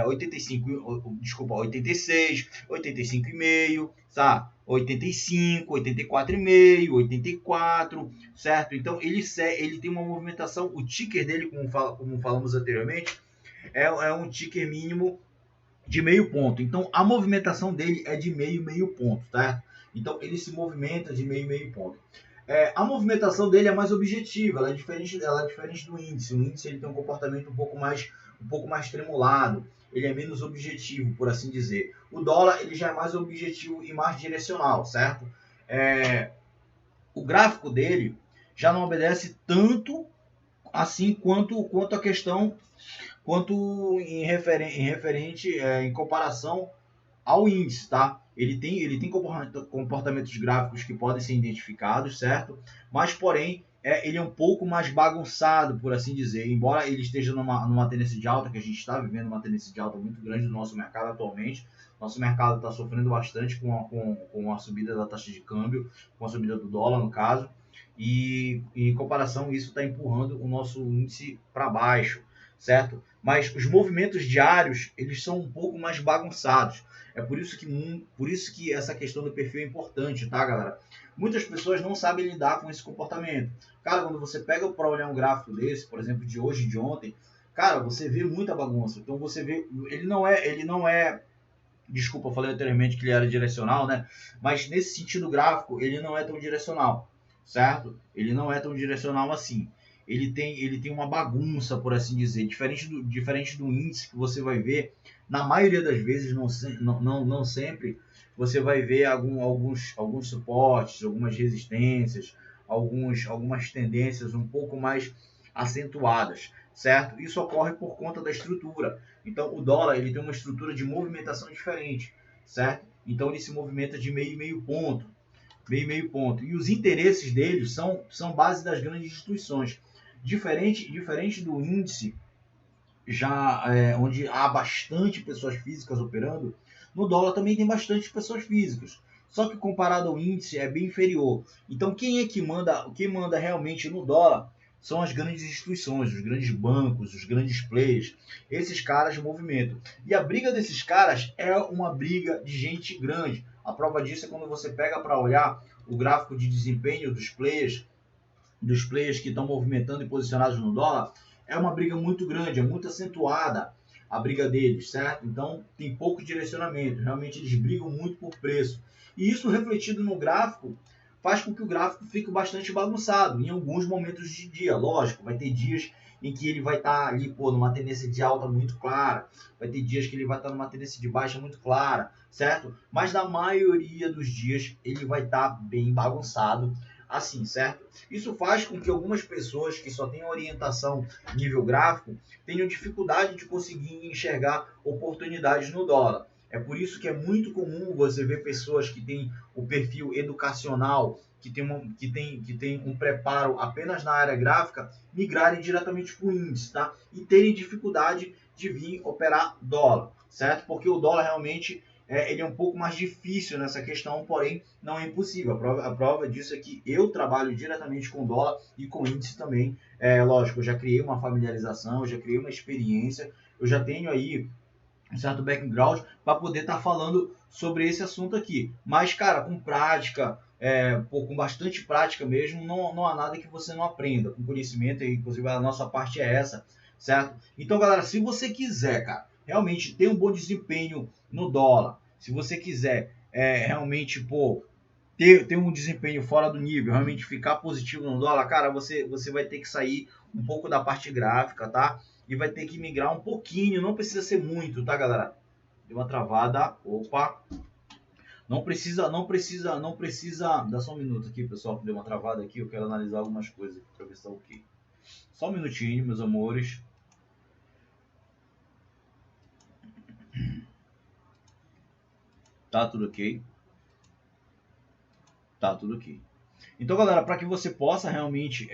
85, desculpa, 86, 85,5, tá? 85, 84,5, 84, certo? Então, ele tem uma movimentação, o ticker dele, como falamos anteriormente, é um ticker mínimo de meio ponto. Então, a movimentação dele é de meio ponto, tá? Então, ele se movimenta de meio ponto. A movimentação dele é mais objetiva, ela é diferente do índice. O índice ele tem um comportamento um pouco mais tremulado, ele é menos objetivo, por assim dizer. O dólar ele já é mais objetivo e mais direcional, certo? O gráfico dele já não obedece tanto assim quanto a questão, em comparação ao índice, tá? Ele tem comportamentos gráficos que podem ser identificados, certo? Mas, porém, ele é um pouco mais bagunçado, por assim dizer. Embora ele esteja numa tendência de alta, que a gente está vivendo uma tendência de alta muito grande no nosso mercado atualmente. Nosso mercado está sofrendo bastante com a subida da taxa de câmbio, com a subida do dólar, no caso. E, em comparação, isso está empurrando o nosso índice para baixo, certo? Mas os movimentos diários, eles são um pouco mais bagunçados. É por isso que essa questão do perfil é importante, tá, galera? Muitas pessoas não sabem lidar com esse comportamento. Cara, quando você pega para olhar um gráfico desse, por exemplo, de hoje e de ontem, cara, você vê muita bagunça. Então você vê, ele não é, desculpa, eu falei anteriormente que ele era direcional, né? Mas nesse sentido gráfico, ele não é tão direcional, certo? Ele não é tão direcional assim. Ele tem uma bagunça, por assim dizer, diferente do índice que você vai ver. Na maioria das vezes, não sempre, você vai ver alguns suportes, algumas resistências, algumas tendências um pouco mais acentuadas, certo? Isso ocorre por conta da estrutura. Então, o dólar ele tem uma estrutura de movimentação diferente, certo? Então, ele se movimenta de meio ponto. E os interesses deles são base das grandes instituições. Diferente do índice, onde há bastante pessoas físicas operando, no dólar também tem bastante pessoas físicas. Só que comparado ao índice é bem inferior. Então quem manda realmente no dólar são as grandes instituições, os grandes bancos, os grandes players. Esses caras movimentam. E a briga desses caras é uma briga de gente grande. A prova disso é quando você pega para olhar o gráfico de desempenho dos players que estão movimentando e posicionados no dólar. É uma briga muito grande, é muito acentuada a briga deles, certo? Então tem pouco direcionamento, realmente eles brigam muito por preço. E isso refletido no gráfico faz com que o gráfico fique bastante bagunçado em alguns momentos de dia. Lógico, vai ter dias em que ele vai estar ali, numa tendência de alta muito clara, vai ter dias que ele vai estar numa tendência de baixa muito clara, certo? Mas na maioria dos dias ele vai estar bem bagunçado, assim, certo? Isso faz com que algumas pessoas que só têm orientação nível gráfico tenham dificuldade de conseguir enxergar oportunidades no dólar. É por isso que é muito comum você ver pessoas que têm o perfil educacional, que tem um preparo apenas na área gráfica, migrarem diretamente para o índice, tá? E terem dificuldade de vir operar dólar, certo? Porque o dólar realmente ele é um pouco mais difícil nessa questão, porém não é impossível. A prova disso é que eu trabalho diretamente com dólar e com índice também. Lógico, eu já criei uma familiarização, eu já criei uma experiência, eu já tenho aí um certo background para poder estar falando sobre esse assunto aqui. Mas, cara, com prática, com bastante prática mesmo, não há nada que você não aprenda. Com conhecimento, e inclusive a nossa parte é essa, certo? Então, galera, se você quiser, cara, realmente ter um bom desempenho no dólar, se você quiser realmente, ter um desempenho fora do nível, realmente ficar positivo no dólar, cara, você vai ter que sair um pouco da parte gráfica, tá? E vai ter que migrar um pouquinho, não precisa ser muito, tá, galera? Deu uma travada, opa. Não precisa. Dá só um minuto aqui, pessoal, deu uma travada aqui, eu quero analisar algumas coisas aqui pra ver se tá ok. Só um minutinho, meus amores. Tá tudo ok? Tá tudo ok. Então, galera, para que você possa realmente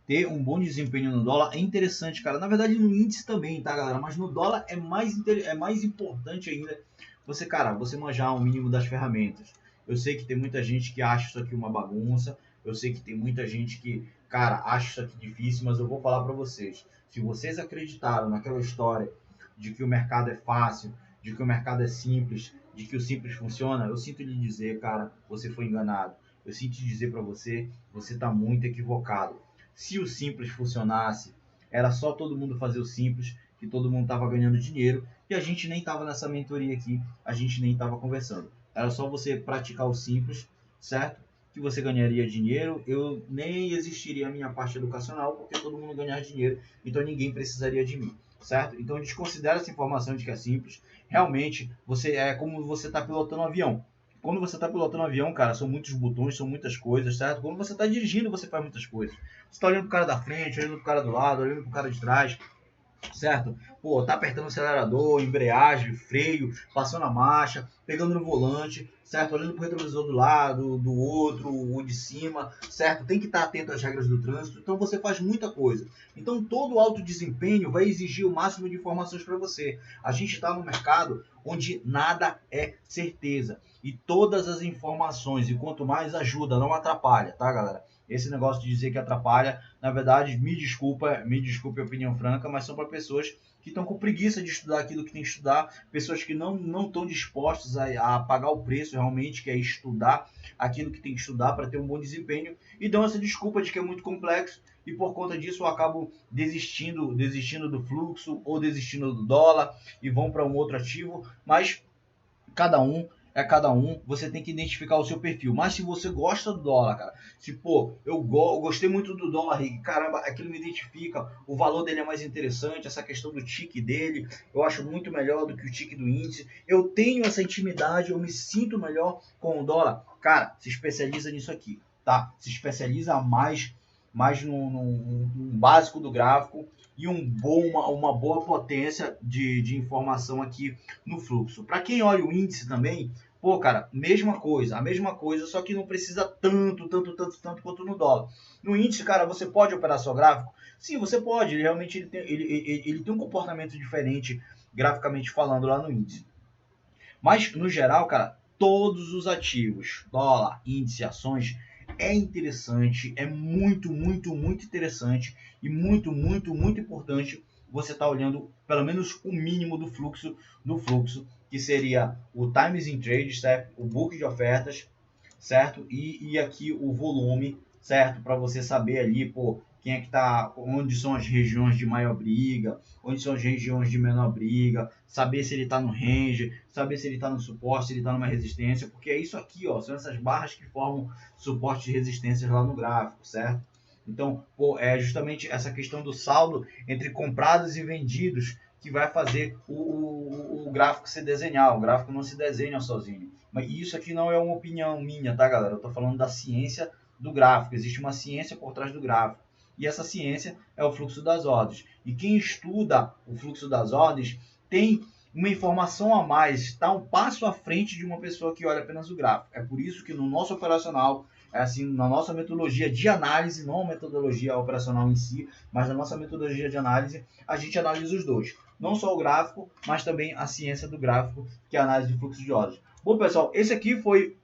ter um bom desempenho no dólar, é interessante, cara. Na verdade, no índice também, tá, galera? Mas no dólar é mais importante ainda você, cara, você manjar o mínimo das ferramentas. Eu sei que tem muita gente que acha isso aqui uma bagunça. Eu sei que tem muita gente que, cara, acha isso aqui difícil, mas eu vou falar para vocês. Se vocês acreditaram naquela história de que o mercado é fácil, de que o mercado é simples, de que o simples funciona, eu sinto lhe dizer, cara, você foi enganado. Eu sinto dizer para você, você está muito equivocado. Se o simples funcionasse, era só todo mundo fazer o simples, que todo mundo estava ganhando dinheiro, e a gente nem estava nessa mentoria aqui, a gente nem estava conversando. Era só você praticar o simples, certo? Que você ganharia dinheiro, eu nem existiria a minha parte educacional, porque todo mundo ganhar dinheiro, então ninguém precisaria de mim, certo? Então desconsidera essa informação de que é simples. Realmente, você é como você está pilotando um avião. Quando você está pilotando um avião, cara, são muitos botões, são muitas coisas, certo? Quando você está dirigindo, você faz muitas coisas. Você está olhando pro cara da frente, olhando pro cara do lado, olhando pro cara de trás, certo? Pô, tá apertando o acelerador, embreagem, freio, passando a marcha, pegando no volante, certo? Olhando pro retrovisor do lado, do outro, o de cima, certo? Tem que estar atento às regras do trânsito. Então você faz muita coisa. Então todo alto desempenho vai exigir o máximo de informações para você. A gente está no mercado onde nada é certeza. E todas as informações, e quanto mais ajuda, não atrapalha, tá, galera? Esse negócio de dizer que atrapalha, na verdade, me desculpe a opinião franca, mas são para pessoas que estão com preguiça de estudar aquilo que tem que estudar, pessoas que não estão dispostas a pagar o preço realmente, que é estudar aquilo que tem que estudar para ter um bom desempenho, e dão essa desculpa de que é muito complexo, e por conta disso eu acabo desistindo do fluxo ou desistindo do dólar e vão para um outro ativo, mas cada um é cada um, você tem que identificar o seu perfil. Mas se você gosta do dólar, cara, se pô, eu gostei muito do dólar, Rig, caramba, aquilo me identifica, o valor dele é mais interessante, essa questão do tique dele, eu acho muito melhor do que o tique do índice, eu tenho essa intimidade, eu me sinto melhor com o dólar, cara, se especializa nisso aqui, tá? Se especializa mais no básico do gráfico e uma boa potência de informação aqui no fluxo. Para quem olha o índice também, pô, cara, a mesma coisa, só que não precisa tanto quanto no dólar. No índice, cara, você pode operar seu gráfico? Sim, você pode. Realmente ele tem um comportamento diferente, graficamente falando, lá no índice. Mas, no geral, cara, todos os ativos, dólar, índice, ações, é interessante, é muito interessante e muito importante você estar olhando pelo menos o mínimo do fluxo, que seria o Times in Trade, certo? O book de ofertas, certo? E aqui o volume, certo? Para você saber ali, pô, quem é que tá, onde são as regiões de maior briga, onde são as regiões de menor briga, saber se ele está no range, saber se ele está no suporte, se ele está numa resistência, porque é isso aqui, ó, são essas barras que formam suporte e resistências lá no gráfico, certo? Então, pô, é justamente essa questão do saldo entre comprados e vendidos que vai fazer o gráfico se desenhar. O gráfico não se desenha sozinho. Mas isso aqui não é uma opinião minha, tá, galera? Eu estou falando da ciência do gráfico. Existe uma ciência por trás do gráfico. E essa ciência é o fluxo das ordens. E quem estuda o fluxo das ordens tem uma informação a mais, está um passo à frente de uma pessoa que olha apenas o gráfico. É por isso que no nosso operacional, assim, na nossa metodologia de análise, não a metodologia operacional em si, mas na nossa metodologia de análise, a gente analisa os dois. Não só o gráfico, mas também a ciência do gráfico, que é a análise de fluxo de ordens. Bom, pessoal, esse aqui foi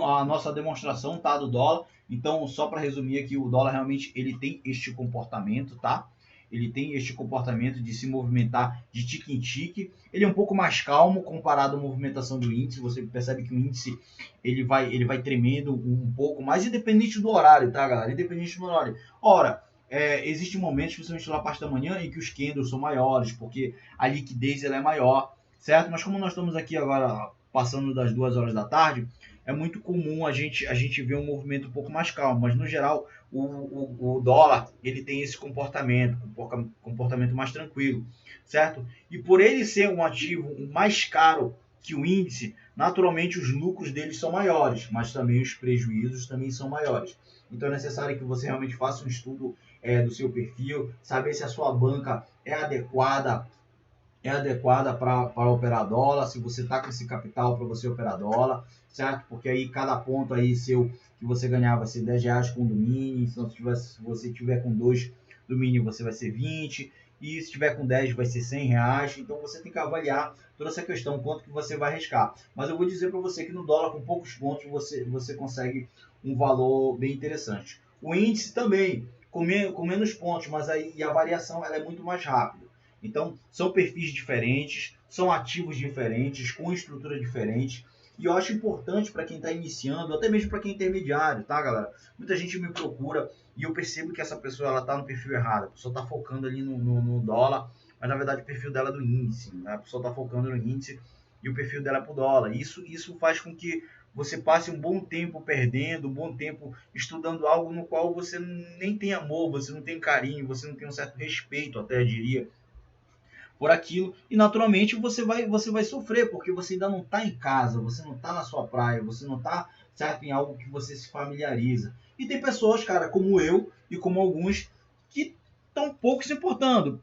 a nossa demonstração, tá, do dólar. Então, só para resumir aqui, o dólar realmente ele tem este comportamento, tá? Ele tem este comportamento de se movimentar de tique em tique. Ele é um pouco mais calmo comparado à movimentação do índice. Você percebe que o índice ele vai tremendo um pouco, mas independente do horário, tá, galera? Independente do horário. Ora, existem momentos, principalmente na parte da manhã, em que os candles são maiores, porque a liquidez ela é maior, certo? Mas como nós estamos aqui agora passando das 2 horas da tarde, é muito comum a gente ver um movimento um pouco mais calmo, mas no geral o dólar ele tem esse comportamento mais tranquilo, certo? E por ele ser um ativo mais caro que o índice, naturalmente os lucros deles são maiores, mas também os prejuízos também são maiores. Então é necessário que você realmente faça um estudo do seu perfil, saber se a sua banca é adequada para operar dólar, se você está com esse capital para você operar dólar, certo? Porque aí cada ponto aí seu que você ganhar vai ser R$10 com do mini, então se você tiver com 2 do mini você vai ser 20, e se tiver com 10 vai ser R$100, então você tem que avaliar toda essa questão, quanto que você vai arriscar. Mas eu vou dizer para você que no dólar com poucos pontos você consegue um valor bem interessante. O índice também, com menos pontos, mas aí a variação ela é muito mais rápida. Então, são perfis diferentes, são ativos diferentes, com estrutura diferente. E eu acho importante para quem está iniciando, até mesmo para quem é intermediário, tá, galera? Muita gente me procura e eu percebo que essa pessoa ela está no perfil errado. A pessoa está focando ali no dólar, mas na verdade o perfil dela é do índice. Né? A pessoa está focando no índice e o perfil dela é para o dólar. Isso faz com que você passe um bom tempo perdendo, um bom tempo estudando algo no qual você nem tem amor, você não tem carinho, você não tem um certo respeito, até diria, por aquilo, e naturalmente você vai sofrer, porque você ainda não está em casa, você não está na sua praia, você não está, certo, em algo que você se familiariza. E tem pessoas, cara, como eu e como alguns, que estão pouco se importando,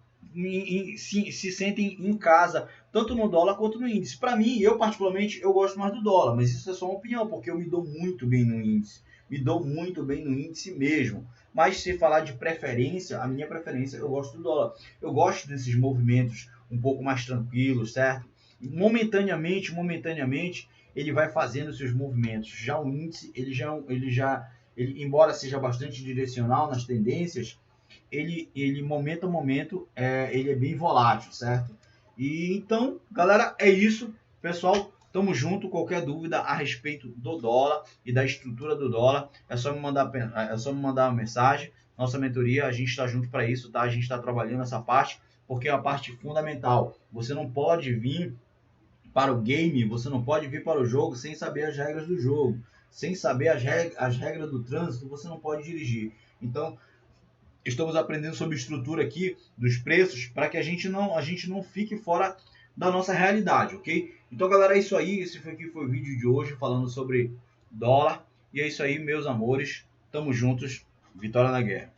se sentem em casa, tanto no dólar quanto no índice. Para mim, eu particularmente, eu gosto mais do dólar, mas isso é só uma opinião, porque eu me dou muito bem no índice. Me dou muito bem no índice mesmo. Mas se falar de preferência, a minha preferência, eu gosto do dólar. Eu gosto desses movimentos um pouco mais tranquilos, certo? Momentaneamente, ele vai fazendo seus movimentos. Já o índice, ele embora seja bastante direcional nas tendências, ele momento a momento, ele é bem volátil, certo? E então, galera, é isso. Pessoal, tamo junto. Qualquer dúvida a respeito do dólar e da estrutura do dólar, é só me mandar uma mensagem. Nossa mentoria, a gente está junto para isso, tá? A gente está trabalhando essa parte, porque é a parte fundamental. Você não pode vir para o game, você não pode vir para o jogo sem saber as regras do jogo. Sem saber as regras do trânsito, você não pode dirigir. Então, estamos aprendendo sobre estrutura aqui dos preços para que a gente não fique fora da nossa realidade, ok? Então, galera, é isso aí. Esse foi o vídeo de hoje falando sobre dólar. E é isso aí, meus amores. Tamo juntos. Vitória na guerra.